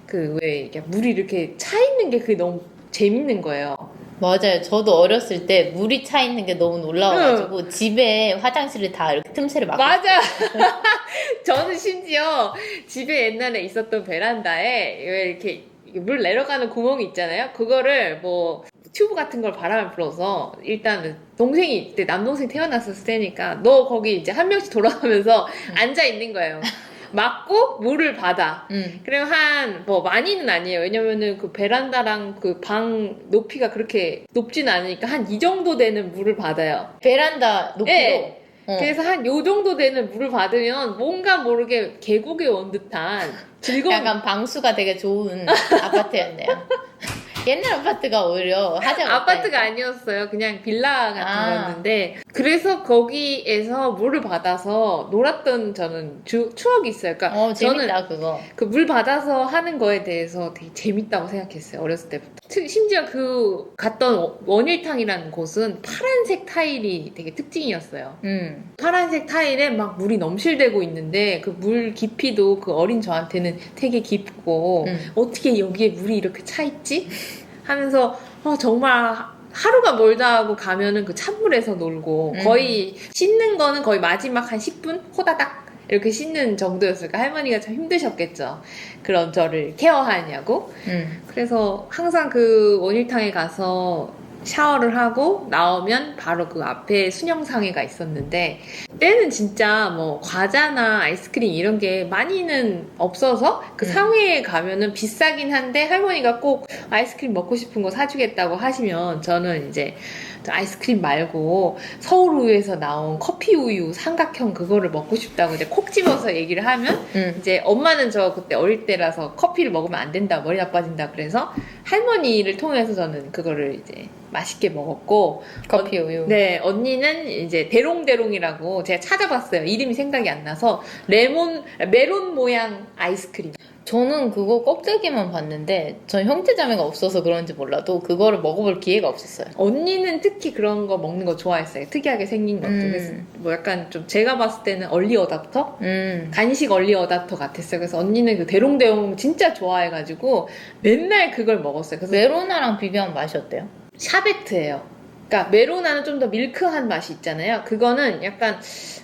그 왜 이렇게 물이 이렇게 차 있는 게 그게 너무 재밌는 거예요. 맞아요. 저도 어렸을 때 물이 차 있는 게 너무 놀라워가지고 집에 화장실을 다 이렇게 틈새를 막고 맞아. 저는 심지어 집에 옛날에 있었던 베란다에 왜 이렇게 물 내려가는 구멍이 있잖아요. 그거를 뭐 튜브 같은 걸 바람을 불어서 일단은 동생이 그때 남동생 태어났었을 때니까 너 거기 이제 한 명씩 돌아가면서 앉아 있는 거예요. 맞고 물을 받아. 그리고 뭐 많이는 아니에요. 왜냐면은 그 베란다랑 그 방 높이가 그렇게 높진 않으니까 한 이 정도 되는 물을 받아요. 베란다 높이로? 네. 그래서 한 요 정도 되는 물을 받으면 뭔가 모르게 계곡에 온 듯한 즐거움. 약간 방수가 되게 좋은 아파트였네요. 옛날 아파트가 오히려 하자가 아파트가 아니었어요. 그냥 빌라 같은 아. 거였는데 그래서 거기에서 물을 받아서 놀았던 저는 추억이 있어요. 그러니까 저는 재밌다 그거. 그 물 받아서 하는 거에 대해서 되게 재밌다고 생각했어요. 어렸을 때부터. 심지어 그 갔던 원일탕이라는 곳은 파란색 타일이 되게 특징이었어요. 파란색 타일에 막 물이 넘실대고 있는데 그 물 깊이도 그 어린 저한테는 되게 깊고 어떻게 여기에 물이 이렇게 차 있지? 하면서 정말 하루가 멀다 하고 가면은 그 찬물에서 놀고 거의 씻는 거는 거의 마지막 한 10분 호다닥 이렇게 씻는 정도였을까. 할머니가 참 힘드셨겠죠. 그런 저를 케어하냐고. 그래서 항상 그 원일탕에 가서 샤워를 하고 나오면 바로 그 앞에 수영상회가 있었는데 때는 진짜 뭐 과자나 아이스크림 이런 게 많이는 없어서 그 상회에 가면은 비싸긴 한데 할머니가 꼭 아이스크림 먹고 싶은 거 사주겠다고 하시면 저는 이제 아이스크림 말고 서울우유에서 나온 커피 우유 삼각형 그거를 먹고 싶다고 이제 콕 집어서 얘기를 하면 이제 엄마는 저 그때 어릴 때라서 커피를 먹으면 안 된다 머리 나빠진다 그래서 할머니를 통해서 저는 그거를 이제 맛있게 먹었고 커피 우유. 네, 언니는 이제 대롱대롱이라고 제가 찾아봤어요. 이름이 생각이 안 나서 메론 모양 아이스크림. 저는 그거 껍데기만 봤는데 전 형제자매가 없어서 그런지 몰라도 그거를 먹어볼 기회가 없었어요. 언니는 특히 그런 거 먹는 거 좋아했어요. 특이하게 생긴 것도. 그래서 뭐 약간 좀 제가 봤을 때는 얼리 어답터? 간식 얼리 어답터 같았어요. 그래서 언니는 그 대롱대롱 진짜 좋아해가지고 맨날 그걸 먹었어요. 그래서 메로나랑 비교하면 맛이 어때요? 샤베트예요. 그러니까 메로나는 좀 더 밀크한 맛이 있잖아요. 그거는 약간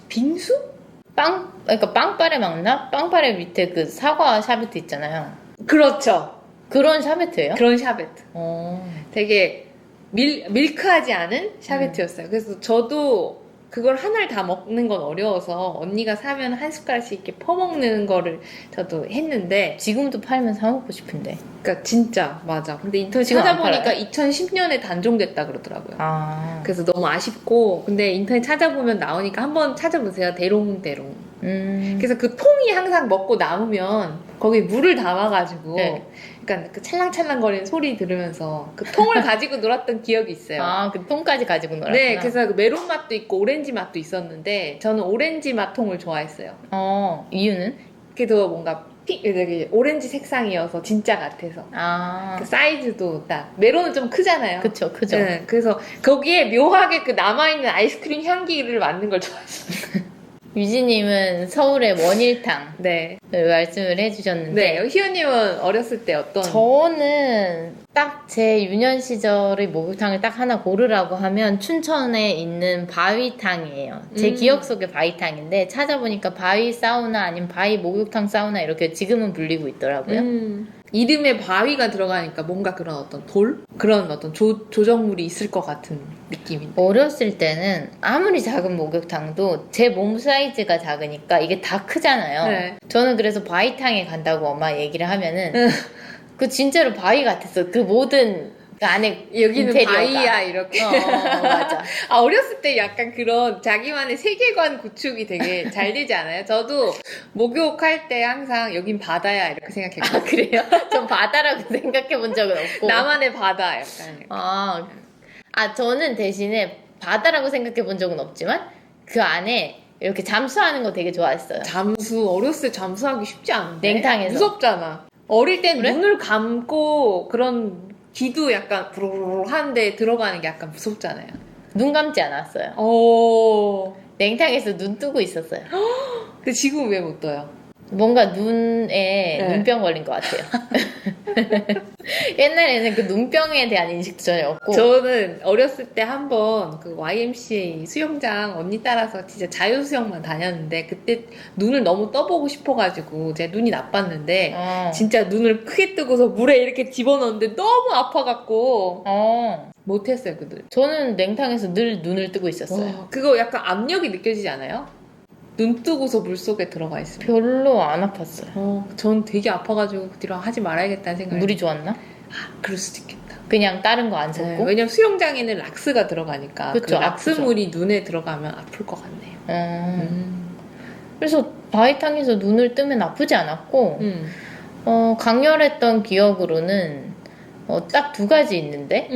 빙수? 그러니까 빵빠레 맞나? 빵빠레 밑에 그 사과 샤베트 있잖아요. 그렇죠. 그런 샤베트예요? 그런 샤베트. 어. 되게 밀크하지 않은 샤베트였어요. 그래서 저도 그걸 하나를 다 먹는 건 어려워서 언니가 사면 한 숟가락씩 이렇게 퍼먹는 거를 저도 했는데 지금도 팔면 사 먹고 싶은데. 그러니까 진짜 맞아. 근데 인터넷 지금 안 찾아보니까 팔아요? 2010년에 단종됐다 그러더라고요. 아. 그래서 너무 아쉽고 근데 인터넷 찾아보면 나오니까 한번 찾아보세요. 대롱대롱. 그래서 그 통이 항상 먹고 남으면 거기에 물을 담아가지고 네. 그러니까 그 찰랑찰랑거리는 소리 들으면서 그 통을 가지고 놀았던 기억이 있어요. 아, 그 통까지 가지고 놀았구나. 네, 그래서 그 메론 맛도 있고 오렌지 맛도 있었는데 저는 오렌지 맛 통을 좋아했어요. 이유는? 그래도 뭔가 되게 오렌지 색상이어서 진짜 같아서. 아. 그 사이즈도 딱 메론은 좀 크잖아요. 그쵸. 네, 그래서 거기에 묘하게 그 남아있는 아이스크림 향기를 맡는 걸 좋아했어요. 유지님은 서울의 원일탕 네. 말씀을 해주셨는데 네, 희연님은 어렸을 때 어떤? 저는 딱 제 유년 시절의 목욕탕을 딱 하나 고르라고 하면 춘천에 있는 바위탕이에요. 제 기억 속의 바위탕인데 찾아보니까 바위 사우나 아니면 바위 목욕탕 사우나 이렇게 지금은 불리고 있더라고요. 이름에 바위가 들어가니까 뭔가 그런 어떤 그런 어떤 조정물이 있을 것 같은 느낌인데. 어렸을 때는 아무리 작은 목욕탕도 제 몸 사이즈가 작으니까 이게 다 크잖아요. 네. 저는 그래서 바위탕에 간다고 엄마 얘기를 하면은 그 진짜로 바위 같았어. 그 모든 그 안에 여기는 인테리어가. 바위야 이렇게. 맞아. 어렸을 때 약간 그런 자기만의 세계관 구축이 되게 잘 되지 않아요? 저도 목욕할 때 항상 여긴 바다야 이렇게 생각했거든요. 그래요? 전 바다라고 생각해 본 적은 없고. 나만의 바다 약간. 저는 대신에 바다라고 생각해 본 적은 없지만 그 안에 이렇게 잠수하는 거 되게 좋아했어요. 어렸을 때 잠수하기 쉽지 않은데. 냉탕에서. 무섭잖아. 어릴 땐 그래? 눈을 감고 그런 귀도 약간 부르르 하는데 들어가는 게 약간 무섭잖아요. 눈 감지 않았어요. 냉탕에서 눈 뜨고 있었어요. 근데 지금 왜 못 떠요? 뭔가 눈에 네. 눈병 걸린 것 같아요. 옛날에는 그 눈병에 대한 인식도 전혀 없고. 저는 어렸을 때 한번 그 YMCA 수영장 언니 따라서 진짜 자유수영만 다녔는데 그때 눈을 너무 떠보고 싶어가지고 제 눈이 나빴는데 진짜 눈을 크게 뜨고서 물에 이렇게 집어넣었는데 너무 아파갖고 못했어요 그들. 저는 냉탕에서 늘 눈을 뜨고 있었어요. 그거 약간 압력이 느껴지지 않아요? 눈 뜨고서 물속에 들어가 있으면. 별로 안 아팠어요. 전 되게 아파가지고 그 뒤로 하지 말아야겠다는 생각이. 물이 좋았나? 그럴 수도 있겠다. 그냥 다른 거 안 네, 섞고? 왜냐면 수영장에는 락스가 들어가니까 그 그쵸, 락스물이 눈에 들어가면 아플 것 같네요. 그래서 바위탕에서 눈을 뜨면 아프지 않았고 강렬했던 기억으로는 딱 두 가지 있는데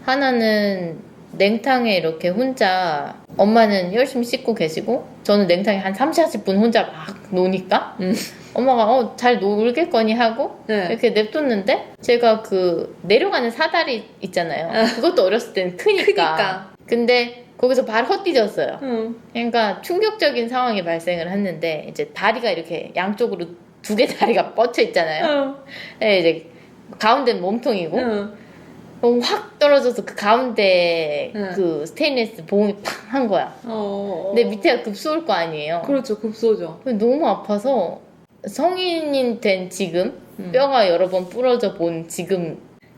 하나는 냉탕에 이렇게 혼자 엄마는 열심히 씻고 계시고 저는 냉탕에 한 30-40분 혼자 막 노니까 엄마가 잘 놀겠거니 하고 네. 이렇게 냅뒀는데 제가 그 내려가는 사다리 있잖아요. 그것도 어렸을 때는 크니까. 근데 거기서 발을 헛디뎠어요. 그러니까 충격적인 상황이 발생을 했는데 이제 다리가 이렇게 양쪽으로 두 개 다리가 뻗쳐 있잖아요. 네, 이제 가운데는 몸통이고 확 떨어져서 그 가운데 그 스테인리스 봉이 팍 한 거야. 근데 밑에가 급소일 거 아니에요. 그렇죠. 급소죠. 너무 아파서 성인이 된 지금 뼈가 여러 번 부러져 본 지금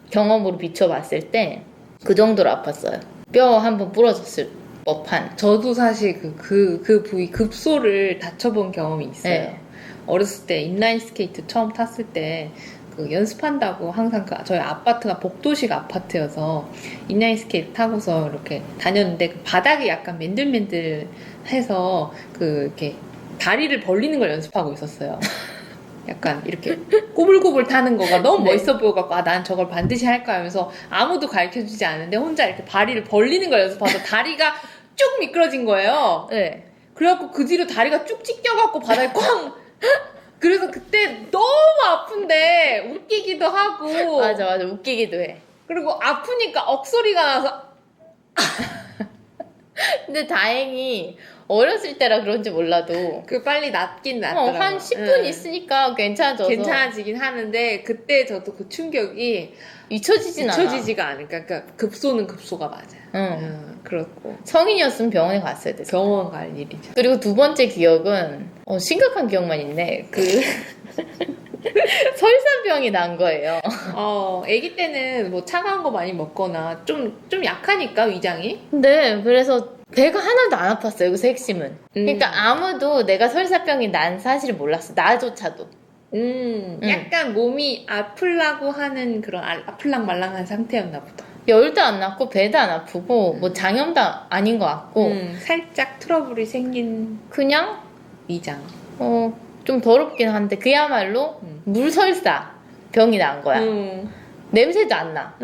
경험으로 비춰봤을 때 그 정도로 아팠어요. 뼈 한 번 부러졌을 법한. 저도 사실 그 부위 급소를 다쳐본 경험이 있어요. 네. 어렸을 때 인라인 스케이트 처음 탔을 때 그 연습한다고 항상 저희 아파트가 복도식 아파트여서 인라인 스케이트 타고서 이렇게 다녔는데 그 바닥이 약간 맨들맨들해서 이렇게 다리를 벌리는 걸 연습하고 있었어요. 약간 이렇게 꼬불꼬불 타는 거가 너무 네. 멋있어 보여갖고 난 저걸 반드시 할 거야 하면서 아무도 가르쳐주지 않는데 혼자 이렇게 다리를 벌리는 걸 연습하서 다리가 쭉 미끄러진 거예요. 네. 그래갖고 그 뒤로 다리가 쭉 찢겨갖고 바닥에 꽝! 그래서 그때 너무 아픈데 웃기기도 하고 맞아 웃기기도 해. 그리고 아프니까 억소리가 나서 근데 다행히 어렸을 때라 그런지 몰라도 빨리 낫긴 낫더라고요. 한 10분 있으니까 괜찮아져서 괜찮아지긴 하는데 그때 저도 그 충격이 잊혀지진 않아. 잊혀지지가 않으니까 그러니까 급소는 급소가 맞아요. 그렇고 성인이었으면 병원에 갔어야 됐어. 병원 갈 일이죠. 그리고 두 번째 기억은 심각한 기억만 있네. 설사병이 난 거예요. 아기 때는 뭐 차가운 거 많이 먹거나 좀 약하니까 위장이. 네, 그래서 배가 하나도 안 아팠어요. 여기서 핵심은. 그러니까 아무도 내가 설사병이 난 사실을 몰랐어. 나조차도. 약간 몸이 아플라고 하는 그런 아플랑말랑한 상태였나 보다. 열도 안 났고 배도 안 아프고 뭐 장염도 아닌 것 같고 살짝 트러블이 생긴 그냥 위장. 좀 더럽긴 한데 그야말로 물설사 병이 난 거야. 냄새도 안 나.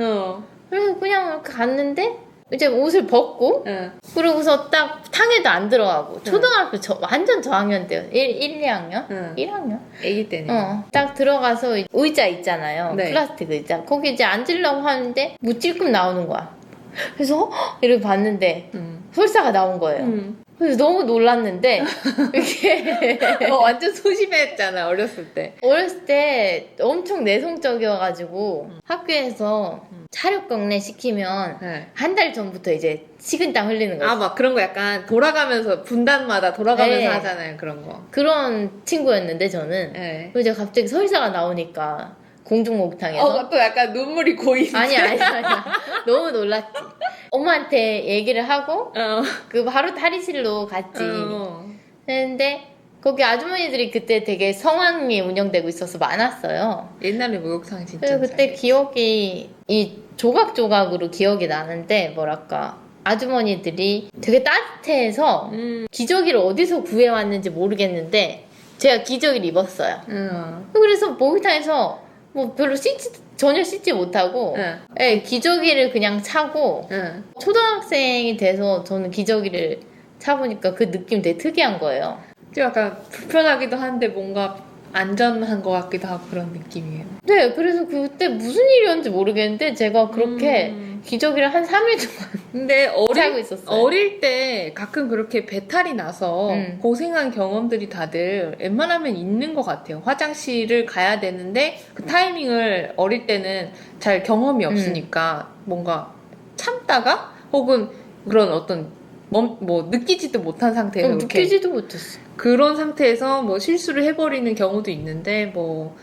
그래서 그냥 이렇게 갔는데 이제 옷을 벗고 그러고서 딱 탕에도 안 들어가고 초등학교 완전 저학년 때요. 1, 2학년? 1학년? 아기 때는. 딱 들어가서 의자 있잖아요. 네. 플라스틱 의자. 거기 이제 앉으려고 하는데 무찔끔 나오는 거야. 그래서 이렇게 봤는데 설사가 나온 거예요. 그래서 너무 놀랐는데 이게 완전 소심했잖아 어렸을 때. 어렸을 때 엄청 내성적이어가지고 학교에서 차력경례 시키면 한 달 전부터 이제 식은땀 흘리는 거지. 막 그런 거 약간 돌아가면서 분단마다 돌아가면서 네. 하잖아요 그런 거. 그런 친구였는데 저는 그래서 이제 갑자기 설사가 나오니까 공중목욕탕에서 또 약간 눈물이 고이는. 아니야 너무 놀랐지. 엄마한테 얘기를 하고 그 바로 탈의실로 갔지. 했는데 거기 아주머니들이 그때 되게 성황리에 운영되고 있어서 많았어요. 옛날에 목욕탕 진짜. 그래서 그때 기억이 이 조각조각으로 기억이 나는데 뭐랄까 아주머니들이 되게 따뜻해서 기저귀를 어디서 구해왔는지 모르겠는데 제가 기저귀를 입었어요. 그래서 목욕탕에서 뭐 별로 전혀 씻지 못하고 기저귀를 그냥 차고 초등학생이 돼서 저는 기저귀를 차보니까 그 느낌 되게 특이한 거예요. 좀 약간 불편하기도 한데 뭔가 안전한 것 같기도 하고 그런 느낌이에요. 네, 그래서 그때 무슨 일이었는지 모르겠는데 제가 그렇게 기저귀를 한 3일 동안 근데 차고 있었어요. 어릴 때 가끔 그렇게 배탈이 나서 고생한 경험들이 다들 웬만하면 있는 것 같아요. 화장실을 가야 되는데 그 타이밍을 어릴 때는 잘 경험이 없으니까 뭔가 참다가 혹은 그런 어떤 뭐 느끼지도 못한 상태에서 느끼지도 못했어. 그런 상태에서 뭐 실수를 해버리는 경우도 있는데 뭐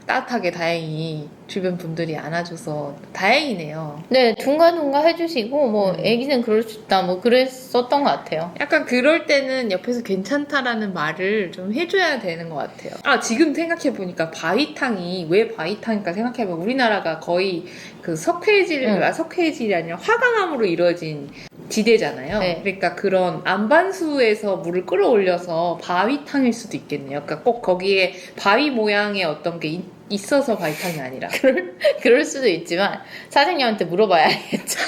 따뜻하게 다행히 주변 분들이 안아줘서 다행이네요. 네, 둥가둥가 해주시고 뭐 애기는 그럴 수 있다 뭐 그랬었던 것 같아요. 약간 그럴 때는 옆에서 괜찮다라는 말을 좀 해줘야 되는 것 같아요. 지금 생각해보니까 바위탕이 왜 바위탕일까 생각해보면 우리나라가 거의 그 석회질이 아니라 화강암으로 이루어진 지대잖아요. 네. 그러니까 그런 안반수에서 물을 끌어올려서 바위탕일 수도 있겠네요. 그러니까 꼭 거기에 바위 모양의 어떤 게 있어서 바이팡이 아니라. 그럴 수도 있지만 사장님한테 물어봐야 알겠죠.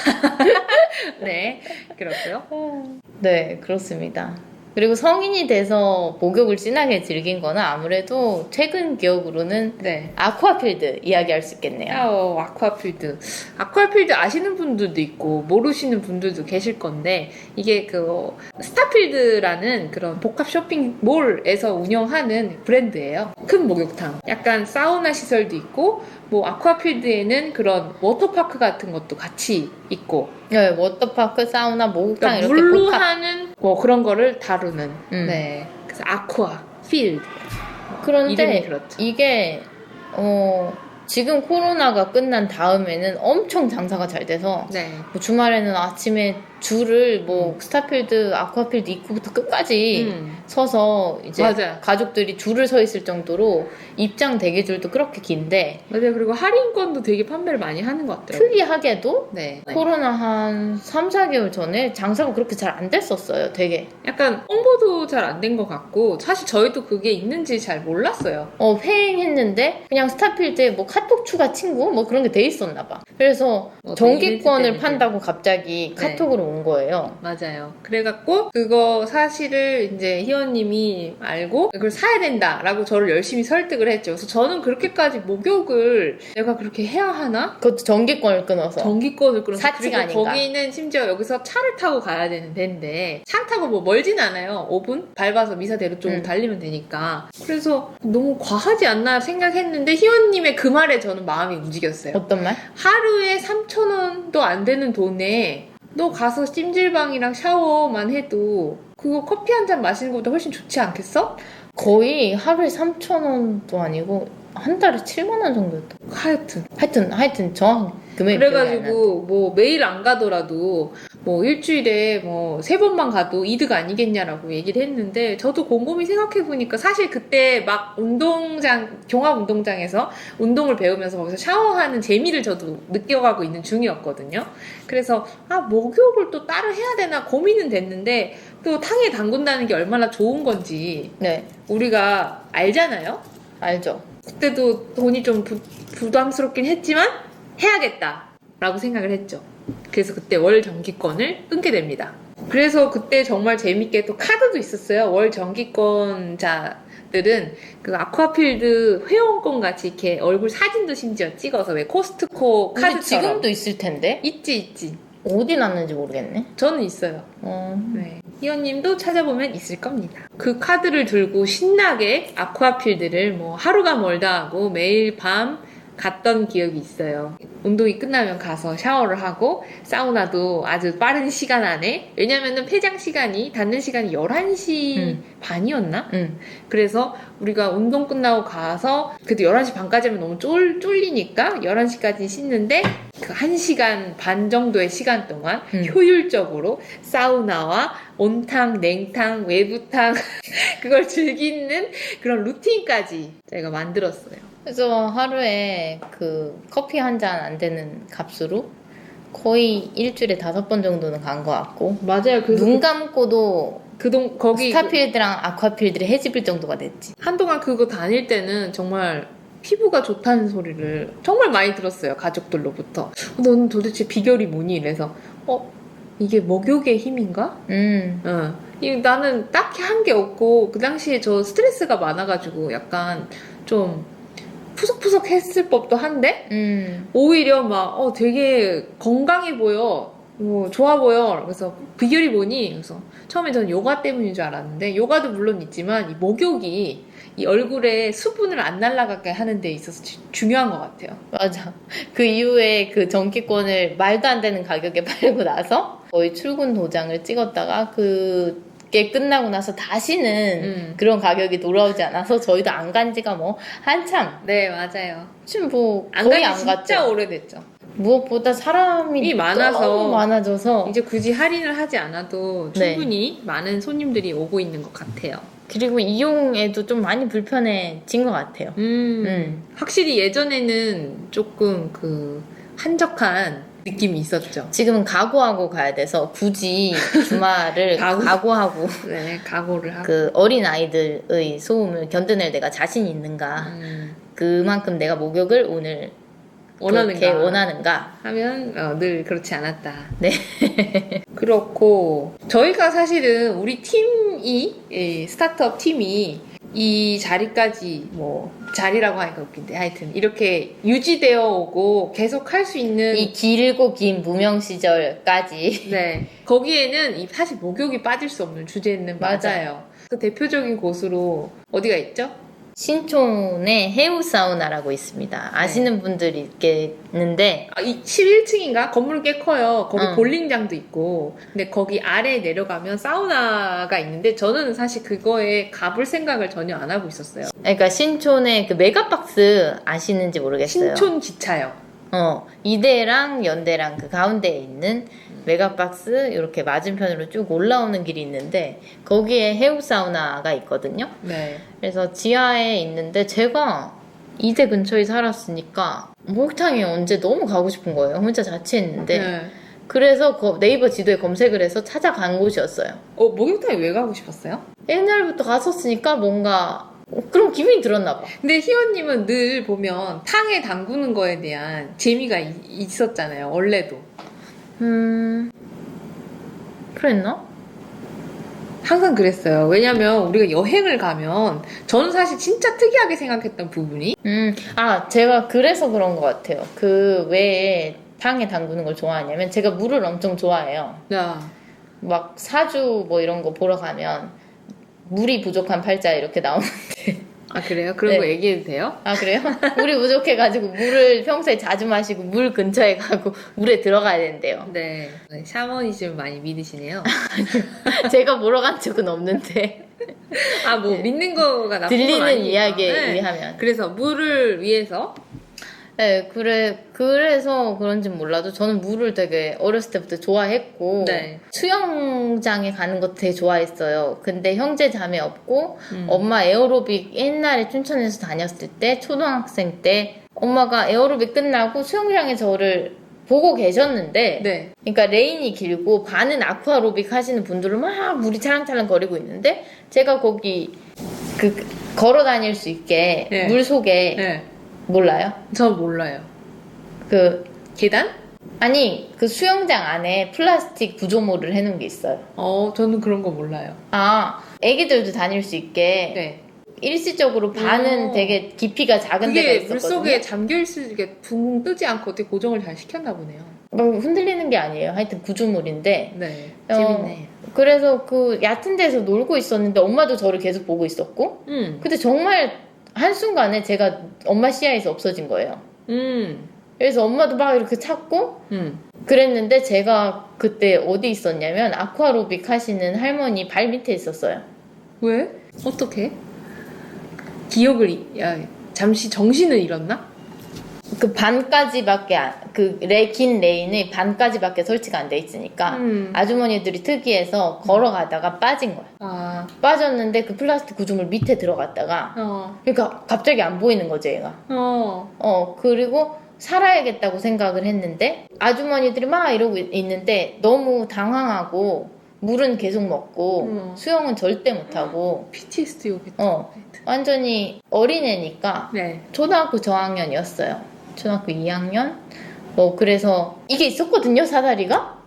네, 그렇고요. 네, 그렇습니다. 그리고 성인이 돼서 목욕을 진하게 즐긴 거는 아무래도 최근 기억으로는 네. 아쿠아필드 이야기할 수 있겠네요. 아쿠아필드. 아쿠아필드 아시는 분들도 있고 모르시는 분들도 계실 건데 이게 그 스타필드라는 그런 복합 쇼핑몰에서 운영하는 브랜드예요. 큰 목욕탕. 약간 사우나 시설도 있고 뭐 아쿠아필드에는 그런 워터파크 같은 것도 같이 있고 네, 워터파크, 사우나, 목욕탕 그러니까 이렇게 물로 복합. 하는 뭐 그런 거를 다루는 네. 그래서 아쿠아필드. 그런데 이름이 그렇죠. 이게 지금 코로나가 끝난 다음에는 엄청 장사가 잘 돼서 네. 뭐 주말에는 아침에 줄을 뭐 스타필드, 아쿠아필드 입구부터 끝까지 서서 이제 맞아요. 가족들이 줄을 서 있을 정도로 입장 대기줄도 그렇게 긴데 맞아요. 그리고 할인권도 되게 판매를 많이 하는 것 같더라고요. 특이하게도 네. 코로나 한 3, 4개월 전에 장사가 그렇게 잘 안 됐었어요. 되게 약간 홍보도 잘 안 된 것 같고 사실 저희도 그게 있는지 잘 몰랐어요. 횡행했는데 그냥 스타필드에 뭐 카톡 추가 친구 뭐 그런 게 돼 있었나 봐. 그래서 이벤트 정기권을 때문에. 판다고 갑자기 네. 카톡으로 온 거예요. 맞아요. 그래갖고 그거 사실을 이제 희원님이 알고 그걸 사야 된다라고 저를 열심히 설득을 했죠. 그래서 저는 그렇게까지 목욕을 내가 그렇게 해야 하나? 그것도 정기권을 끊어서. 전기권을 끊어서 사치가 그리고 아닌가? 거기는 심지어 여기서 차를 타고 가야 되는 데인데 차를 타고 뭐 멀진 않아요. 5분 밟아서 미사대로 좀 달리면 되니까. 그래서 너무 과하지 않나 생각했는데 희원님의 그 말에 저는 마음이 움직였어요. 어떤 말? 하루에 3,000원도 안 되는 돈에 너 가서 찜질방이랑 샤워만 해도 그거 커피 한 잔 마시는 것보다 훨씬 좋지 않겠어? 거의 하루에 3,000원도 아니고 한 달에 7만 원 정도였다. 하여튼 정확한 금액이 기억이 안 나는데. 그래가지고 뭐 매일 안 가더라도 뭐 일주일에 뭐 3번만 가도 이득 아니겠냐라고 얘기를 했는데 저도 곰곰이 생각해보니까 사실 그때 막 종합운동장에서 운동을 배우면서 거기서 샤워하는 재미를 저도 느껴가고 있는 중이었거든요. 그래서 목욕을 또 따로 해야 되나 고민은 됐는데 또 탕에 담근다는 게 얼마나 좋은 건지 네, 우리가 알잖아요. 알죠. 그때도 돈이 좀 부담스럽긴 했지만 해야겠다라고 생각을 했죠. 그래서 그때 월 정기권을 끊게 됩니다. 그래서 그때 정말 재밌게 또 카드도 있었어요. 월 정기권자들은 그 아쿠아필드 회원권 같이 이렇게 얼굴 사진도 심지어 찍어서 왜 코스트코 근데 카드처럼 지금도 있을 텐데 있지. 어디 났는지 모르겠네. 저는 있어요. 네. 희연님도 찾아보면 있을 겁니다. 그 카드를 들고 신나게 아쿠아필드를 뭐 하루가 멀다 하고 매일 밤 갔던 기억이 있어요. 운동이 끝나면 가서 샤워를 하고 사우나도 아주 빠른 시간 안에 왜냐면은 폐장 시간이 닫는 시간이 11시 반이었나? 그래서 우리가 운동 끝나고 가서 그래도 11시 반까지 하면 너무 쫄리니까 11시까지 씻는데 그 1시간 반 정도의 시간 동안 효율적으로 사우나와 온탕, 냉탕, 외부탕 그걸 즐기는 그런 루틴까지 저희가 만들었어요. 그래서 하루에 그 커피 한 잔 안 되는 값으로 거의 일주일에 5번 정도는 간 것 같고 맞아요. 눈 감고도 거기 스타필드랑 아쿠아필드를 해집을 정도가 됐지. 한동안 그거 다닐 때는 정말 피부가 좋다는 소리를 정말 많이 들었어요. 가족들로부터. 너는 도대체 비결이 뭐니? 이래서 이게 목욕의 힘인가? 나는 딱히 한 게 없고 그 당시에 저 스트레스가 많아가지고 약간 좀 푸석푸석 했을 법도 한데 오히려 막 되게 건강해 보여 뭐 좋아 보여. 그래서 비결이 뭐니? 그래서 처음에 저는 요가 때문인 줄 알았는데 요가도 물론 있지만 이 목욕이 이 얼굴에 수분을 안 날아가게 하는 데 있어서 중요한 것 같아요. 맞아. 그 이후에 그 정기권을 말도 안 되는 가격에 팔고 나서 거의 출근 도장을 찍었다가 그게 끝나고 나서 다시는 그런 가격이 돌아오지 않아서 저희도 안 간 지가 뭐 한참. 네, 맞아요. 지금 뭐 안 거의 간 안 지 갔죠. 진짜 오래됐죠. 무엇보다 사람이 많아서 너무 많아져서 이제 굳이 할인을 하지 않아도 충분히 많은 손님들이 오고 있는 것 같아요. 그리고 이용에도 좀 많이 불편해진 것 같아요. 확실히 예전에는 조금 그 한적한 느낌이 있었죠. 지금은 각오하고 가야 돼서 굳이 주말을 각오하고 네, 각오를 하고 그 어린 아이들의 소음을 견뎌낼 내가 자신 있는가 그만큼 내가 목욕을 오늘 그렇게 원하는가 하면 늘 그렇지 않았다. 네. 그렇고 저희가 사실은 우리 팀이 스타트업 팀이 이 자리까지 뭐 자리라고 하니까 웃긴데 하여튼 이렇게 유지되어 오고 계속 할 수 있는 이 길고 긴 무명 시절까지 네 거기에는 사실 목욕이 빠질 수 없는 주제는 맞아요. 그 대표적인 곳으로 어디가 있죠? 신촌에 해우 사우나라고 있습니다. 아시는 분들이 있겠는데 이 11층인가? 건물은 꽤 커요. 거기 응. 볼링장도 있고. 근데 거기 아래에 내려가면 사우나가 있는데 저는 사실 그거에 가볼 생각을 전혀 안 하고 있었어요. 그러니까 신촌에 그 메가박스 아시는지 모르겠어요. 신촌 기차요. 이대랑 연대랑 그 가운데에 있는 메가박스 이렇게 맞은편으로 쭉 올라오는 길이 있는데 거기에 해우 사우나가 있거든요. 네. 그래서 지하에 있는데 제가 이대 근처에 살았으니까 목욕탕이 언제 너무 가고 싶은 거예요. 혼자 자취했는데. 네. 그래서 네이버 지도에 검색을 해서 찾아간 곳이었어요. 목욕탕에 왜 가고 싶었어요? 옛날부터 갔었으니까 뭔가 그런 기분이 들었나 봐. 근데 희원님은 늘 보면 탕에 담그는 거에 대한 재미가 있었잖아요. 원래도. 그랬나? 항상 그랬어요. 왜냐면 우리가 여행을 가면 저는 사실 진짜 특이하게 생각했던 부분이 제가 그래서 그런 것 같아요. 그 왜 탕에 담그는 걸 좋아하냐면 제가 물을 엄청 좋아해요. 야. 막 사주 뭐 이런 거 보러 가면 물이 부족한 팔자 이렇게 나오는데 아 그래요? 그런 네. 거 얘기해도 돼요? 아 그래요? 물이 부족해가지고 물을 평소에 자주 마시고 물 근처에 가고 물에 들어가야 된대요. 네. 샤머니즘 많이 믿으시네요. 제가 보러 간 적은 없는데 믿는 거가 나쁜 건 들리는 아니니까. 이야기에 네. 의하면 그래서 물을 위해서 네, 그래서 그런진 몰라도 저는 물을 되게 어렸을 때부터 좋아했고, 네. 수영장에 가는 것도 되게 좋아했어요. 근데 형제 자매 없고, 엄마 에어로빅 옛날에 춘천에서 다녔을 때, 초등학생 때, 엄마가 에어로빅 끝나고 수영장에 저를 보고 계셨는데, 네. 그러니까 레인이 길고, 반은 아쿠아로빅 하시는 분들은 막 물이 찰랑찰랑 거리고 있는데, 제가 거기, 걸어 다닐 수 있게, 네. 물 속에, 네. 몰라요? 저 몰라요. 계단? 아니 그 수영장 안에 플라스틱 구조물을 해놓은 게 있어요. 저는 그런 거 몰라요. 애기들도 다닐 수 있게 네. 일시적으로 반은 되게 깊이가 작은 데가 그게 있었거든요. 물속에 잠겨있을 게 붕 뜨지 않고 어떻게 고정을 잘 시켰나 보네요. 막 흔들리는 게 아니에요. 하여튼 구조물인데. 네. 재밌네. 그래서 그 얕은 데서 놀고 있었는데 엄마도 저를 계속 보고 있었고. 근데 정말 한순간에 제가 엄마 시야에서 없어진 거예요. 그래서 엄마도 막 이렇게 찾고 그랬는데 제가 그때 어디 있었냐면 아쿠아로빅 하시는 할머니 발 밑에 있었어요. 왜? 어떻게? 잠시 정신을 잃었나? 그 반까지밖에 긴 레인이 반까지밖에 설치가 안 돼 있으니까 아주머니들이 특이해서 걸어가다가 빠진 거야. 빠졌는데 그 플라스틱 구조물 밑에 들어갔다가 그러니까 갑자기 안 보이는 거지 얘가. 그리고 살아야겠다고 생각을 했는데 아주머니들이 막 이러고 있는데 너무 당황하고 물은 계속 먹고 수영은 절대 못하고 PTSD 오겠다. 완전히 어린애니까 네. 초등학교 저학년이었어요. 초등학교 2학년? 그래서 이게 있었거든요, 사다리가?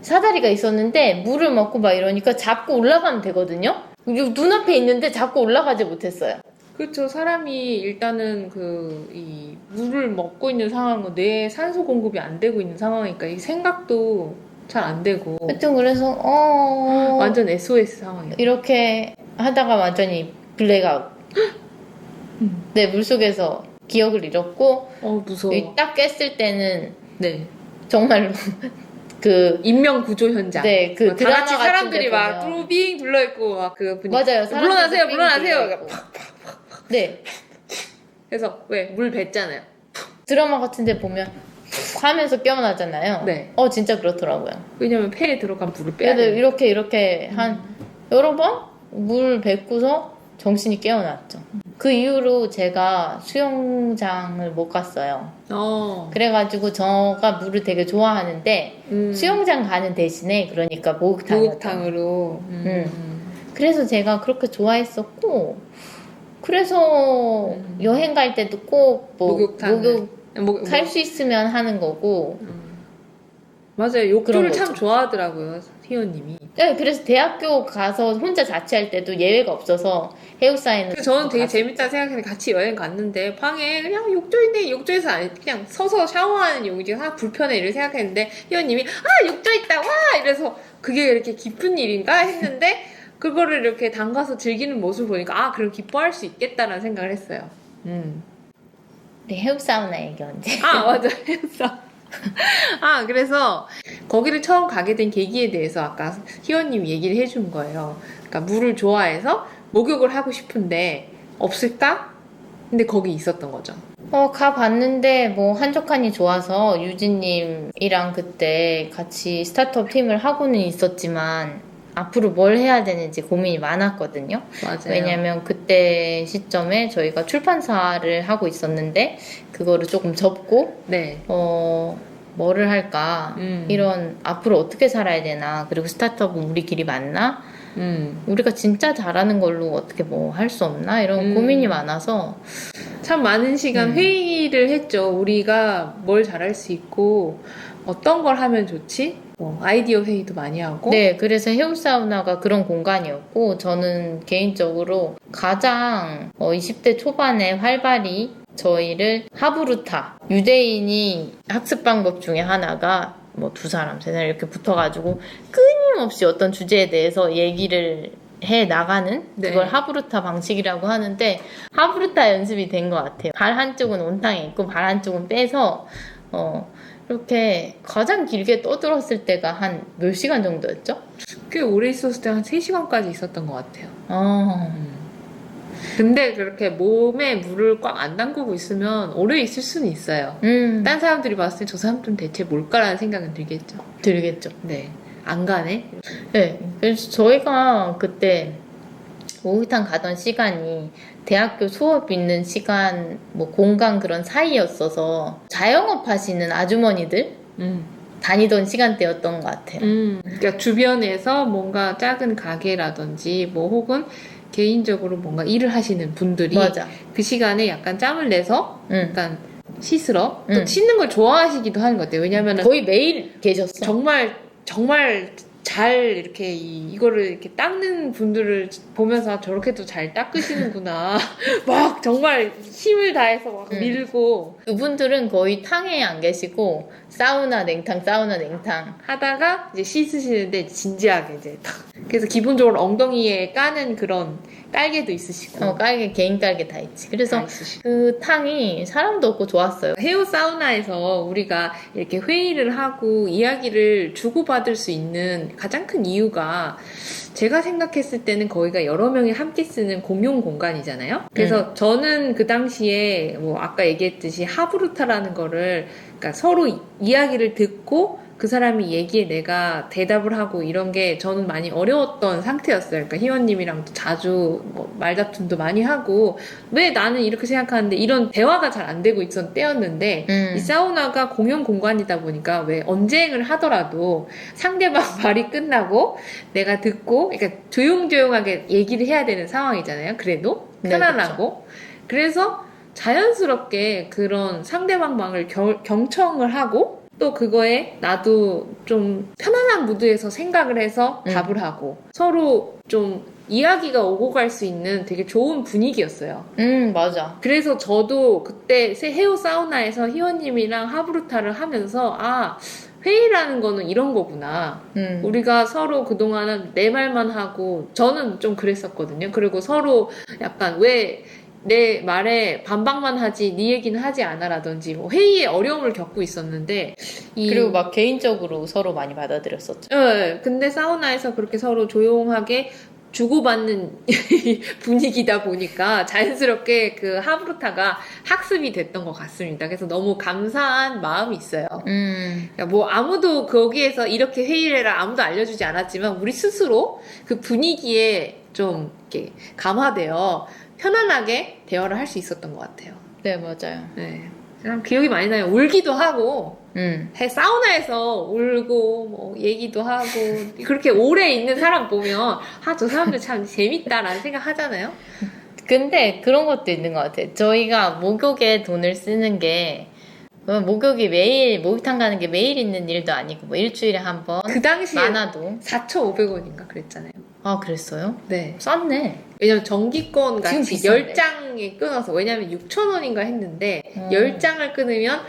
사다리가 있었는데 물을 먹고 막 이러니까 잡고 올라가면 되거든요? 눈앞에 있는데 잡고 올라가지 못했어요. 그렇죠. 사람이 일단은 이 물을 먹고 있는 상황은 뇌에 산소 공급이 안 되고 있는 상황이니까 이 생각도 잘 안 되고. 하여튼 그래서 완전 SOS 상황이에요. 이렇게 하다가 완전히 블랙아웃. 네, 물속에서 기억을 잃었고 무서워. 딱 깼을 때는 네. 정말로 인명 구조 현장. 네, 그 다 드라마 같이 같은 사람들이 데 막 보면. 빙 둘러있고 막 그 분위기. 맞아요. 물러나세요, 물러나세요. 둘러있고. 네. 그래서 물 뱉잖아요. 드라마 같은 데 보면 푹 하면서 깨어나잖아요. 네. 진짜 그렇더라고요. 왜냐면 폐에 들어간 물을 빼야 그래도 돼. 이렇게 한 여러 번 물 뱉고서 정신이 깨어났죠. 그 이후로 제가 수영장을 못 갔어요. 그래가지고 저가 물을 되게 좋아하는데 수영장 가는 대신에 그러니까 목욕탕으로. 목욕탕으로. 그래서 제가 그렇게 좋아했었고 그래서 여행 갈 때도 꼭 뭐 목욕 할 수 있으면 하는 거고. 맞아요. 그런 욕조를 참 거죠. 좋아하더라고요, 희원님이. 네, 그래서 대학교 가서 혼자 자취할 때도 예외가 없어서 해육사에는. 그래서 저는 되게 재밌다 생각해서 같이 여행 갔는데 방에 그냥 욕조인데 욕조에서 아니 그냥 서서 샤워하는 용이지 불편해 이렇게 생각했는데 희원님이 욕조 있다 와 이래서 그게 이렇게 기쁜 일인가 했는데 그거를 이렇게 담가서 즐기는 모습을 보니까 그럼 기뻐할 수 있겠다라는 생각을 했어요. 네, 해육사우나 얘기 언제? 맞아 했어. 그래서 거기를 처음 가게 된 계기에 대해서 아까 희원님이 얘기를 해준 거예요. 그러니까 물을 좋아해서 목욕을 하고 싶은데 없을까? 근데 거기 있었던 거죠. 가봤는데 뭐 한적하니 좋아서 유진님이랑 그때 같이 스타트업 팀을 하고는 있었지만 앞으로 뭘 해야 되는지 고민이 많았거든요. 맞아요. 왜냐면 그때 시점에 저희가 출판사를 하고 있었는데 그거를 조금 접고 네. 뭐를 할까? 이런 앞으로 어떻게 살아야 되나? 그리고 스타트업은 우리끼리 맞나? 우리가 진짜 잘하는 걸로 어떻게 뭐 할 수 없나? 이런 고민이 많아서 참 많은 시간 회의를 했죠. 우리가 뭘 잘할 수 있고 어떤 걸 하면 좋지? 아이디어 회의도 많이 하고. 네, 그래서 해울사우나가 그런 공간이었고 저는 개인적으로 가장 20대 초반에 활발히 저희를 하부루타 유대인이 학습 방법 중에 하나가 뭐 2사람, 3사람 이렇게 붙어가지고 끊임없이 어떤 주제에 대해서 얘기를 해 나가는 그걸 하부루타 방식이라고 하는데 하부루타 연습이 된 것 같아요. 발 한쪽은 온탕에 있고 발 한쪽은 빼서 이렇게 가장 길게 떠들었을 때가 한 몇 시간 정도였죠? 꽤 오래 있었을 때 한 3시간까지 있었던 것 같아요. 근데 그렇게 몸에 물을 꽉 안 담그고 있으면 오래 있을 수는 있어요. 딴 사람들이 봤을 때 저 사람들은 대체 뭘까라는 생각은 들겠죠. 들겠죠. 네. 안 가네? 네. 그래서 저희가 그때 목욕탕 가던 시간이 대학교 수업 있는 시간, 뭐 공강 그런 사이였어서 자영업 하시는 아주머니들 다니던 시간대였던 것 같아요. 그러니까 주변에서 뭔가 작은 가게라든지 뭐 혹은 개인적으로 뭔가 일을 하시는 분들이 맞아. 그 시간에 약간 짬을 내서 약간 씻으러 또 씻는 걸 좋아하시기도 하는 것 같아요. 왜냐면은 거의 매일 계셨어. 정말 잘 이렇게 이거를 이렇게 닦는 분들을 보면서 저렇게도 잘 닦으시는구나. 막 정말 힘을 다해서 막 밀고 그분들은 거의 탕에 안 계시고 사우나 냉탕 하다가 이제 씻으시는데 진지하게 이제 탁. 그래서 기본적으로 엉덩이에 까는 그런 깔개도 있으시고 깔개 개인 깔개 다 있지. 그래서 다 있으시고. 그 탕이 사람도 없고 좋았어요. 헤어 사우나에서 우리가 이렇게 회의를 하고 이야기를 주고받을 수 있는 가장 큰 이유가 제가 생각했을 때는 거기가 여러 명이 함께 쓰는 공용 공간이잖아요. 그래서 저는 그 당시에 뭐 아까 얘기했듯이 하부루타라는 거를 그러니까 서로 이야기를 듣고 그 사람이 얘기에 내가 대답을 하고 이런 게 저는 많이 어려웠던 상태였어요. 그러니까 희원님이랑도 자주 뭐 말다툼도 많이 하고 왜 나는 이렇게 생각하는데 이런 대화가 잘 안 되고 있었던 때였는데 이 사우나가 공용 공간이다 보니까 왜 언쟁을 하더라도 상대방 말이 끝나고 내가 듣고 그러니까 조용조용하게 얘기를 해야 되는 상황이잖아요. 그래도 편안하고 그래서 자연스럽게 그런 상대방 말을 경청을 하고 또 그거에 나도 좀 편안한 무드에서 생각을 해서 답을 하고 서로 좀 이야기가 오고 갈 수 있는 되게 좋은 분위기였어요. 맞아. 그래서 저도 그때 헤어 사우나에서 희원님이랑 하부루타를 하면서 회의라는 거는 이런 거구나. 우리가 서로 그동안은 내 말만 하고 저는 좀 그랬었거든요. 그리고 서로 약간 왜 내 말에 반박만 하지 네 얘기는 하지 않아라든지 뭐 회의에 어려움을 겪고 있었는데 그리고 막 개인적으로 서로 많이 받아들였었죠. 네, 근데 사우나에서 그렇게 서로 조용하게 주고받는 분위기다 보니까 자연스럽게 그 하부루타가 학습이 됐던 것 같습니다. 그래서 너무 감사한 마음이 있어요. 그러니까 뭐 아무도 거기에서 이렇게 회의를 해라 아무도 알려주지 않았지만 우리 스스로 그 분위기에 좀 이렇게 감화되어 편안하게 대화를 할 수 있었던 것 같아요. 네, 맞아요. 네. 그냥 기억이 많이 나요. 울기도 하고, 사우나에서 울고, 뭐, 얘기도 하고, 그렇게 오래 있는 사람 보면, 저 사람들 참 재밌다라는 생각 하잖아요? 근데 그런 것도 있는 것 같아요. 저희가 목욕에 돈을 쓰는 게 목욕이 매일 목욕탕 가는 게 매일 있는 일도 아니고 뭐 일주일에 한 번 그 당시에 많아도 4,500원인가 그랬잖아요. 아 그랬어요? 네. 쌌네. 왜냐면 전기권 지금 같이 비싼데. 10장에 끊어서 왜냐면 6,000원인가 했는데 10장을 끊으면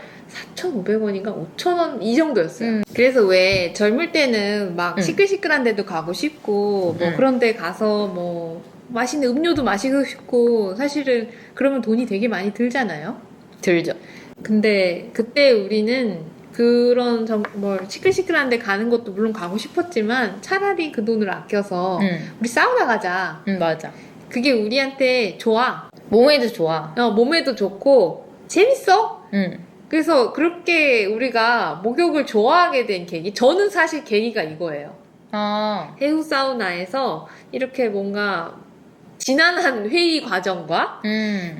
4,500원인가 5,000원 이 정도였어요. 그래서 왜 젊을 때는 막 시끌시끌한 데도 가고 싶고 뭐 그런 데 가서 뭐 맛있는 음료도 마시고 싶고 사실은 그러면 돈이 되게 많이 들잖아요. 들죠. 근데 그때 우리는 그런 뭐 시끌시끌한 데 가는 것도 물론 가고 싶었지만 차라리 그 돈을 아껴서 우리 사우나 가자. 맞아. 그게 우리한테 좋아. 몸에도 좋아. 몸에도 좋고 재밌어. 응. 그래서 그렇게 우리가 목욕을 좋아하게 된 계기, 저는 사실 계기가 이거예요. 아. 해후 사우나에서 이렇게 뭔가 지난한 회의 과정과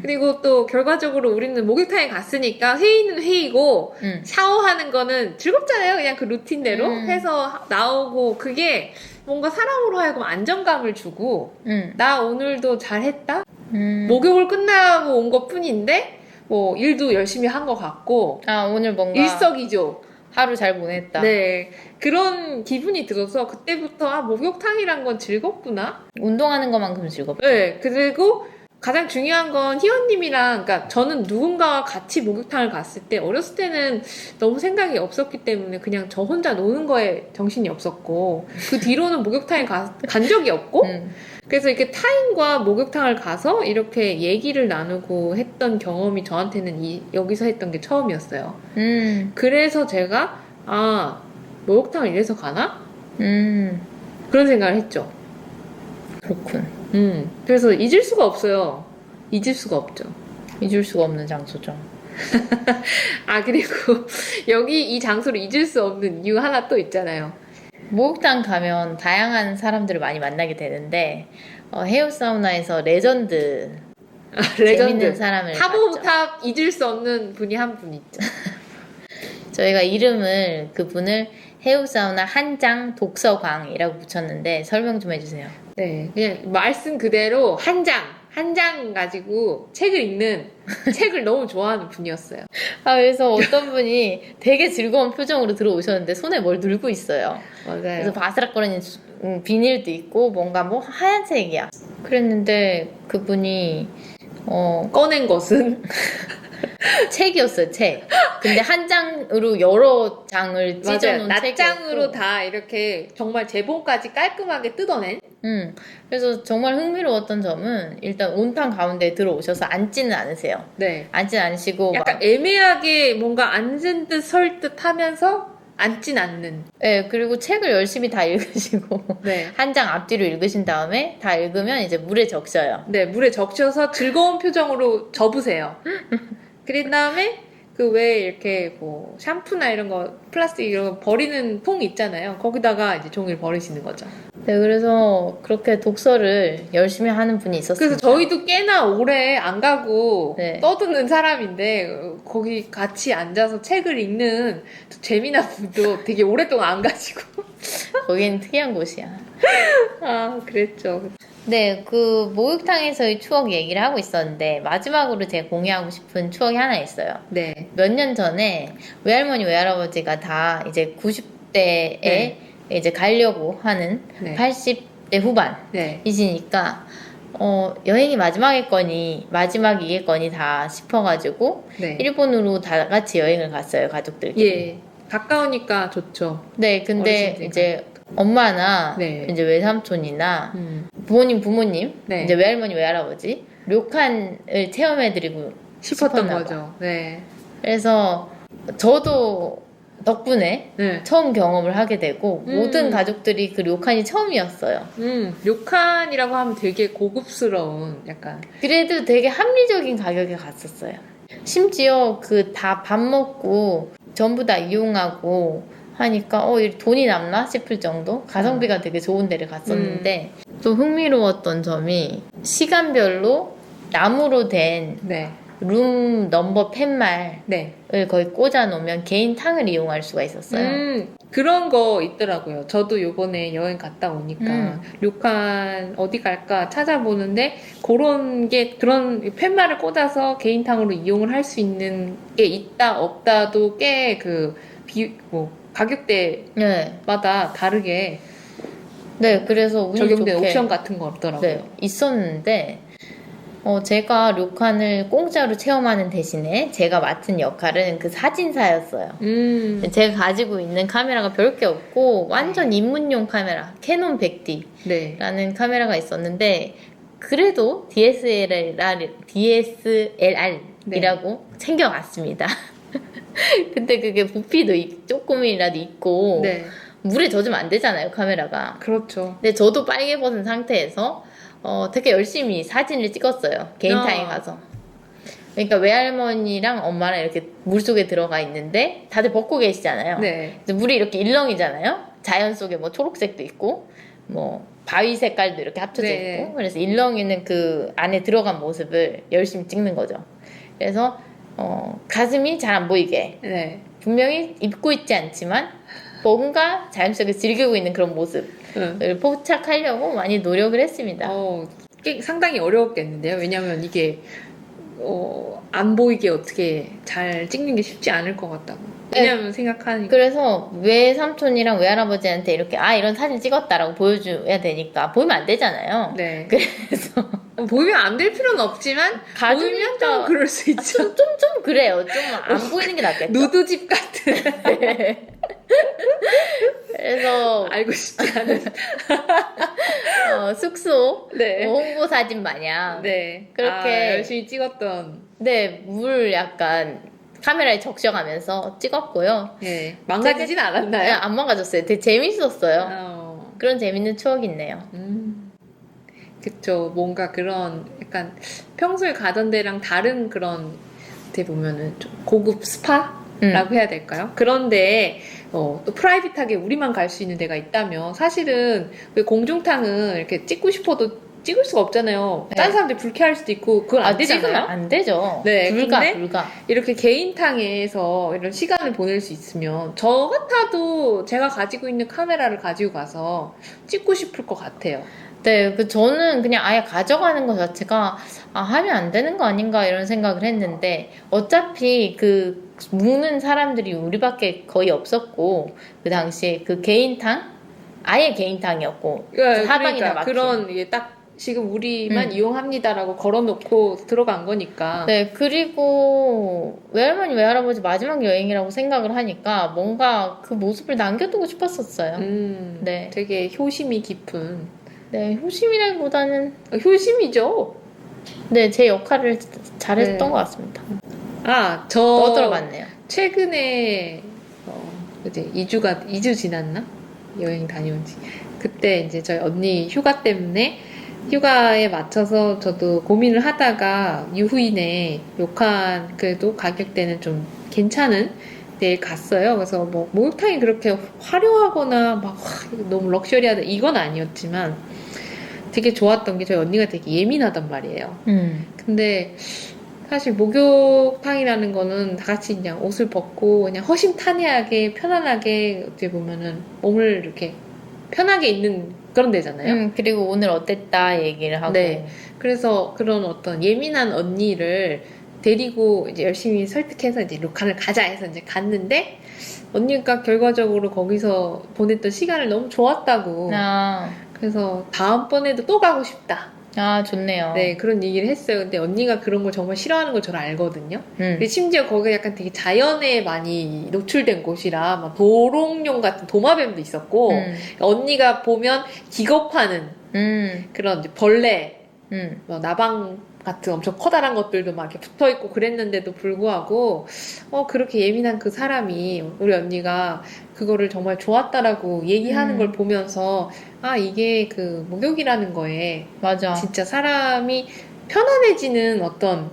그리고 또 결과적으로 우리는 목욕탕에 갔으니까 회의는 회의고 샤워하는 거는 즐겁잖아요. 그냥 그 루틴대로 해서 나오고 그게 뭔가 사람으로 하여금 안정감을 주고 나 오늘도 잘했다? 목욕을 끝나고 온 것 뿐인데 뭐 일도 열심히 한 것 같고 아 오늘 뭔가 일석이조 하루 잘 보냈다. 네 그런 기분이 들어서 그때부터 목욕탕이란 건 즐겁구나. 운동하는 것만큼 즐겁다. 네 그리고 가장 중요한 건 희원님이랑 그러니까 저는 누군가와 같이 목욕탕을 갔을 때 어렸을 때는 너무 생각이 없었기 때문에 그냥 저 혼자 노는 거에 정신이 없었고 그 뒤로는 목욕탕에 간 적이 없고 그래서 이렇게 타인과 목욕탕을 가서 이렇게 얘기를 나누고 했던 경험이 저한테는 여기서 했던 게 처음이었어요. 그래서 제가 목욕탕을 이래서 가나? 그런 생각을 했죠. 그렇군. 그래서 잊을 수가 없어요. 잊을 수가 없죠. 잊을 수가 없는 장소죠. 그리고 여기 이 장소를 잊을 수 없는 이유 하나 또 있잖아요. 목욕탕 가면 다양한 사람들을 많이 만나게 되는데 헤어 사우나에서 레전드 재밌는 사람을 탑 오브 봤죠. 탑 잊을 수 없는 분이 한 분 있죠. 저희가 그분을 헤어 사우나 한장 독서광이라고 붙였는데 설명 좀 해주세요. 네, 그냥 말씀 그대로 한 장 가지고 책을 읽는 책을 너무 좋아하는 분이었어요. 그래서 어떤 분이 되게 즐거운 표정으로 들어오셨는데 손에 뭘 들고 있어요. 맞아요. 그래서 바스락거리는 비닐도 있고 뭔가 뭐 하얀색이야. 그랬는데 그분이 꺼낸 것은 책이었어요, 책. 근데 한 장으로 여러 장을 찢어놓은 책이었고 낱장으로 다 이렇게 정말 제본까지 깔끔하게 뜯어낸 그래서 정말 흥미로웠던 점은 일단 온탕 가운데 들어오셔서 앉지는 않으세요. 네. 앉지는 않으시고 약간 애매하게 뭔가 앉은 듯 설 듯 하면서 앉진 않는. 네, 그리고 책을 열심히 다 읽으시고 네. 한 장 앞뒤로 읽으신 다음에 다 읽으면 이제 물에 적셔요. 네, 물에 적셔서 즐거운 표정으로 접으세요. 그린 다음에 그 왜 이렇게 뭐 샴푸나 이런 거 플라스틱 이런 거 버리는 통 있잖아요. 거기다가 이제 종이를 버리시는 거죠. 네, 그래서 그렇게 독서를 열심히 하는 분이 있었어요. 그래서 저희도 꽤나 오래 안 가고 네. 떠드는 사람인데 거기 같이 앉아서 책을 읽는 재미난 분도 되게 오랫동안 안 가시고 거기는 특이한 곳이야. 그랬죠. 네, 그 목욕탕에서의 추억 얘기를 하고 있었는데 마지막으로 제가 공유하고 싶은 추억이 하나 있어요. 네. 몇 년 전에 외할머니 외할아버지가 다 이제 90대에 이제 가려고 하는 네. 80대 후반이시니까 여행이 마지막이겠거니 다 싶어가지고 네. 일본으로 다 같이 여행을 갔어요, 가족들끼리. 예. 가까우니까 좋죠. 네, 근데 어르신들 이제 엄마나 네. 이제 외삼촌이나 부모님 네. 이제 외할머니 외할아버지 료칸을 체험해드리고 싶었던 싶었나 거죠. 네. 그래서 저도 덕분에 네. 처음 경험을 하게 되고 모든 가족들이 그 료칸이 처음이었어요. 료칸이라고 하면 되게 고급스러운 약간. 그래도 되게 합리적인 가격에 갔었어요. 심지어 그 다 밥 먹고 전부 다 이용하고 하니까 돈이 남나 싶을 정도 가성비가 되게 좋은 데를 갔었는데 또 흥미로웠던 점이 시간별로 나무로 된 네. 룸 넘버 팻말을 네. 거의 꽂아 놓으면 개인 탕을 이용할 수가 있었어요. 그런 거 있더라고요. 저도 요번에 여행 갔다 오니까 료칸 어디 갈까 찾아보는데 그런 팻말을 꽂아서 개인탕으로 이용을 할 수 있는 게 있다 없다도 꽤 가격대마다 네. 다르게 네, 그래서 운이 적용된 좋게 옵션 같은 거 없더라고요. 네, 있었는데 제가 료칸을 공짜로 체험하는 대신에 제가 맡은 역할은 그 사진사였어요. 제가 가지고 있는 카메라가 별 게 없고 완전 입문용 카메라 캐논 100D라는 네. 카메라가 있었는데 그래도 DSLR이라고 챙겨왔습니다. 근데 그게 부피도 조금이라도 있고 네. 물에 젖으면 안 되잖아요, 카메라가. 그렇죠. 근데 저도 빨개 벗은 상태에서 되게 열심히 사진을 찍었어요. 개인탕에 가서. 그러니까 외할머니랑 엄마랑 이렇게 물속에 들어가 있는데 다들 벗고 계시잖아요. 네. 그래서 물이 이렇게 일렁이잖아요. 자연 속에 뭐 초록색도 있고 뭐 바위 색깔도 이렇게 합쳐져 네. 있고 그래서 일렁이는 그 안에 들어간 모습을 열심히 찍는 거죠. 그래서 가슴이 잘 안 보이게 네. 분명히 입고 있지 않지만 뭔가 자연 속에 즐기고 있는 그런 모습을 포착하려고 많이 노력을 했습니다. 상당히 어려웠겠는데요. 왜냐면 이게 안 보이게 어떻게 잘 찍는 게 쉽지 않을 것 같다고. 왜냐면 생각하니까. 그래서 외삼촌이랑 외할아버지한테 이렇게 이런 사진 찍었다라고 보여줘야 되니까 보이면 안 되잖아요. 네. 그래서 보이면 안 될 필요는 없지만 보이면 좀 그럴 수 있죠. 좀 그래요. 좀 안 보이는 게 낫겠죠. 누드집 같은. 그래서 알고 싶지 않은. 숙소 네. 홍보 사진 마냥 네. 그렇게 열심히 찍었던. 네, 물 약간 카메라에 적셔가면서 찍었고요. 네. 망가지진 않았나요? 안 망가졌어요. 되게 재밌었어요. 그런 재밌는 추억이 있네요. 그쵸. 뭔가 그런 약간 평소에 가던 데랑 다른 그런 데 보면은 좀 고급 스파라고 해야 될까요? 그런데 또 프라이빗하게 우리만 갈 수 있는 데가 있다면 사실은 왜 공중탕은 이렇게 찍고 싶어도 찍을 수가 없잖아요. 네. 다른 사람들 불쾌할 수도 있고 그건 안 되잖아요. 찍으면 안 되죠. 네, 불가. 이렇게 개인탕에서 이런 시간을 보낼 수 있으면 저 같아도 제가 가지고 있는 카메라를 가지고 가서 찍고 싶을 것 같아요. 네, 저는 그냥 아예 가져가는 것 자체가 하면 안 되는 거 아닌가 이런 생각을 했는데 어차피 그 묵는 사람들이 우리밖에 거의 없었고 그 당시에 그 개인탕 아예 개인탕이었고 사방이나 막힌 그런 이게 딱 지금 우리만 이용합니다라고 걸어놓고 들어간 거니까. 네, 그리고 외할머니 외할아버지 마지막 여행이라고 생각을 하니까 뭔가 그 모습을 남겨두고 싶었었어요. 네, 되게 효심이 깊은. 네, 효심이라기보다는 효심이죠. 네, 제 역할을 잘했던 네. 것 같습니다. 저 들어봤네요. 최근에 이제 2주 지났나? 여행 다녀온 지. 그때 이제 저희 언니 휴가 때문에 휴가에 맞춰서 저도 고민을 하다가 유후인에 료칸 그래도 가격대는 좀 괜찮은 데에 갔어요. 그래서 뭐 목욕탕이 그렇게 화려하거나 막 너무 럭셔리하다 이건 아니었지만 되게 좋았던 게 저희 언니가 되게 예민하단 말이에요. 근데 사실 목욕탕이라는 거는 다 같이 그냥 옷을 벗고 그냥 허심탄회하게 편안하게 어떻게 보면은 몸을 이렇게 편하게 있는 그런 데잖아요. 그리고 오늘 어땠다 얘기를 하고. 네. 그래서 그런 어떤 예민한 언니를 데리고 이제 열심히 설득해서 이제 료칸을 가자 해서 이제 갔는데 언니가 결과적으로 거기서 보냈던 시간을 너무 좋았다고. 그래서 다음번에도 또 가고 싶다. 좋네요. 네, 그런 얘기를 했어요. 근데 언니가 그런 걸 정말 싫어하는 걸 저는 알거든요. 근데 심지어 거기가 약간 되게 자연에 많이 노출된 곳이라 막 도롱뇽 같은 도마뱀도 있었고 언니가 보면 기겁하는 그런 이제 벌레, 뭐 나방 같은 엄청 커다란 것들도 막 이렇게 붙어 있고 그랬는데도 불구하고 그렇게 예민한 그 사람이 우리 언니가 그거를 정말 좋았다라고 얘기하는 걸 보면서 이게 그 목욕이라는 거에 맞아. 진짜 사람이 편안해지는 어떤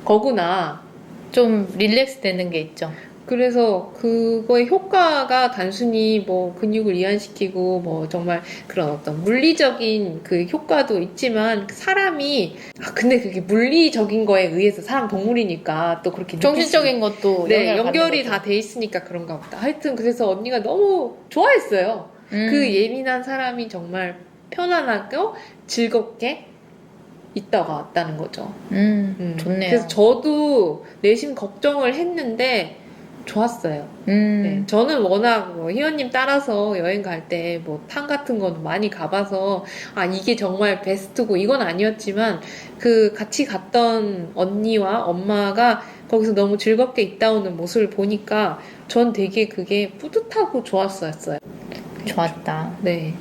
거구나. 좀 릴렉스 되는 게 있죠. 그래서 그거의 효과가 단순히 뭐 근육을 이완시키고 뭐 정말 그런 어떤 물리적인 그 효과도 있지만 사람이 근데 그게 물리적인 거에 의해서 사람 동물이니까 또 그렇게 정신적인 것도 네, 영향을 연결이 받는 다 돼 있으니까 그런가 보다. 하여튼 그래서 언니가 너무 좋아했어요. 거죠. 그 예민한 사람이 정말 편안하고 즐겁게 있다가 왔다는 거죠. 좋네요. 그래서 저도 내심 걱정을 했는데 좋았어요. 네, 저는 워낙 뭐 희원님 따라서 여행 갈 때 뭐 탕 같은 건 많이 가봐서 이게 정말 베스트고 이건 아니었지만 그 같이 갔던 언니와 엄마가 거기서 너무 즐겁게 있다 오는 모습을 보니까 전 되게 그게 뿌듯하고 좋았었어요. 좋았다. 네.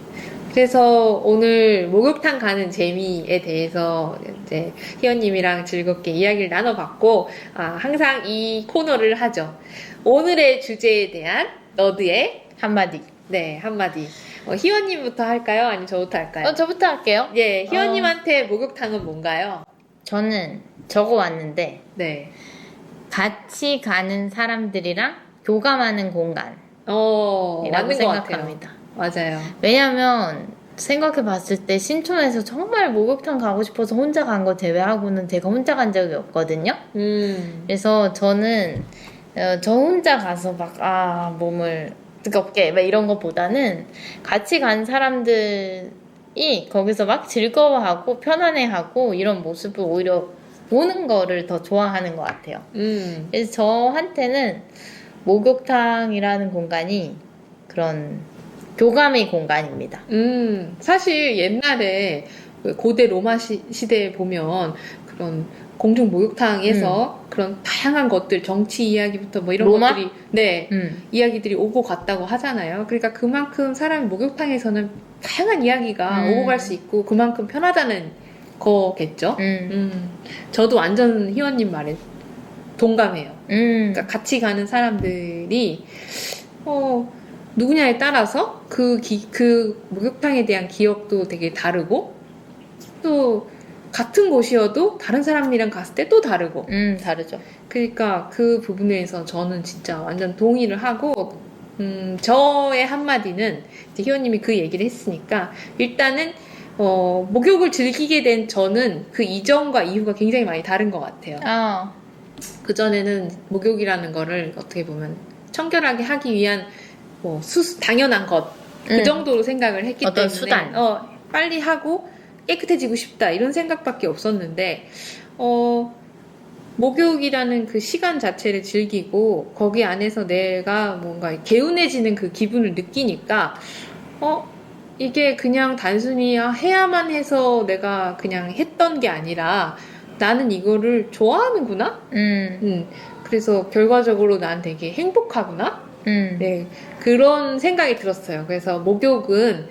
그래서 오늘 목욕탕 가는 재미에 대해서 이제 희원님이랑 즐겁게 이야기를 나눠봤고, 항상 이 코너를 하죠. 오늘의 주제에 대한 너드의 한마디. 네, 한마디. 희원님부터 할까요? 아니면 저부터 할까요? 저부터 할게요. 예, 희원님한테 목욕탕은 뭔가요? 저는 적어왔는데, 네. 같이 가는 사람들이랑 교감하는 공간이라고 맞는 것 같아요. 생각합니다. 맞아요. 왜냐면 생각해 봤을 때 신촌에서 정말 목욕탕 가고 싶어서 혼자 간 거 제외하고는 제가 혼자 간 적이 없거든요. 그래서 저는 저 혼자 가서 막 몸을 뜨겁게 막 이런 것보다는 같이 간 사람들이 거기서 막 즐거워하고 편안해하고 이런 모습을 오히려 보는 거를 더 좋아하는 것 같아요. 그래서 저한테는 목욕탕이라는 공간이 그런 교감의 공간입니다. 사실 옛날에 그 고대 로마 시대에 보면 그런 공중 목욕탕에서 그런 다양한 것들, 정치 이야기부터 뭐 이런 로마? 것들이, 네, 이야기들이 오고 갔다고 하잖아요. 그러니까 그만큼 사람이 목욕탕에서는 다양한 이야기가 오고 갈 수 있고 그만큼 편하다는 거겠죠. 저도 완전 희원님 말에 동감해요. 그러니까 같이 가는 사람들이, 누구냐에 따라서 그 목욕탕에 대한 기억도 되게 다르고, 또 같은 곳이어도 다른 사람이랑 갔을 때 또 다르고. 다르죠. 그러니까 그 부분에서 저는 진짜 완전 동의를 하고, 저의 한마디는 이제 희원님이 그 얘기를 했으니까 일단은 목욕을 즐기게 된 저는 그 이전과 이후가 굉장히 많이 다른 것 같아요. 그전에는 목욕이라는 거를 어떻게 보면 청결하게 하기 위한 당연한 것, 그 정도로 생각을 했기 어떤 때문에 수단. 빨리 하고 깨끗해지고 싶다 이런 생각밖에 없었는데 목욕이라는 그 시간 자체를 즐기고 거기 안에서 내가 뭔가 개운해지는 그 기분을 느끼니까 이게 그냥 단순히 해야만 해서 내가 그냥 했던 게 아니라 나는 이거를 좋아하는구나? 그래서 결과적으로 난 되게 행복하구나? 네, 그런 생각이 들었어요. 그래서 목욕은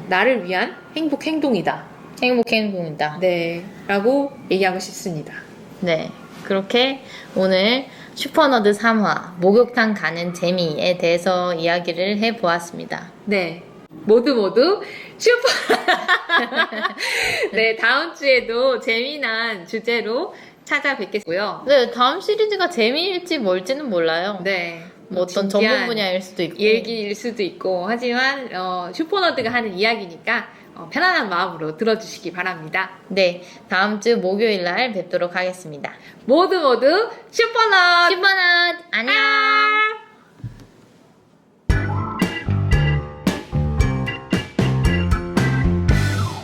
나를 위한 행복 행동이다. 행복 행동이다. 네, 라고 얘기하고 싶습니다. 네, 그렇게 오늘 슈퍼너드 3화 목욕탕 가는 재미에 대해서 이야기를 해보았습니다. 네, 모두 슈퍼 네, 다음 주에도 재미난 주제로 찾아뵙겠고요. 네, 다음 시리즈가 재미일지 뭘지는 몰라요. 네, 뭐 어떤 전문 분야일 수도 있고 얘기일 수도 있고 하지만 슈퍼너드가 하는 이야기니까 편안한 마음으로 들어주시기 바랍니다. 네, 다음 주 목요일 날 뵙도록 하겠습니다. 모두 슈퍼너드 슈퍼넛 안녕.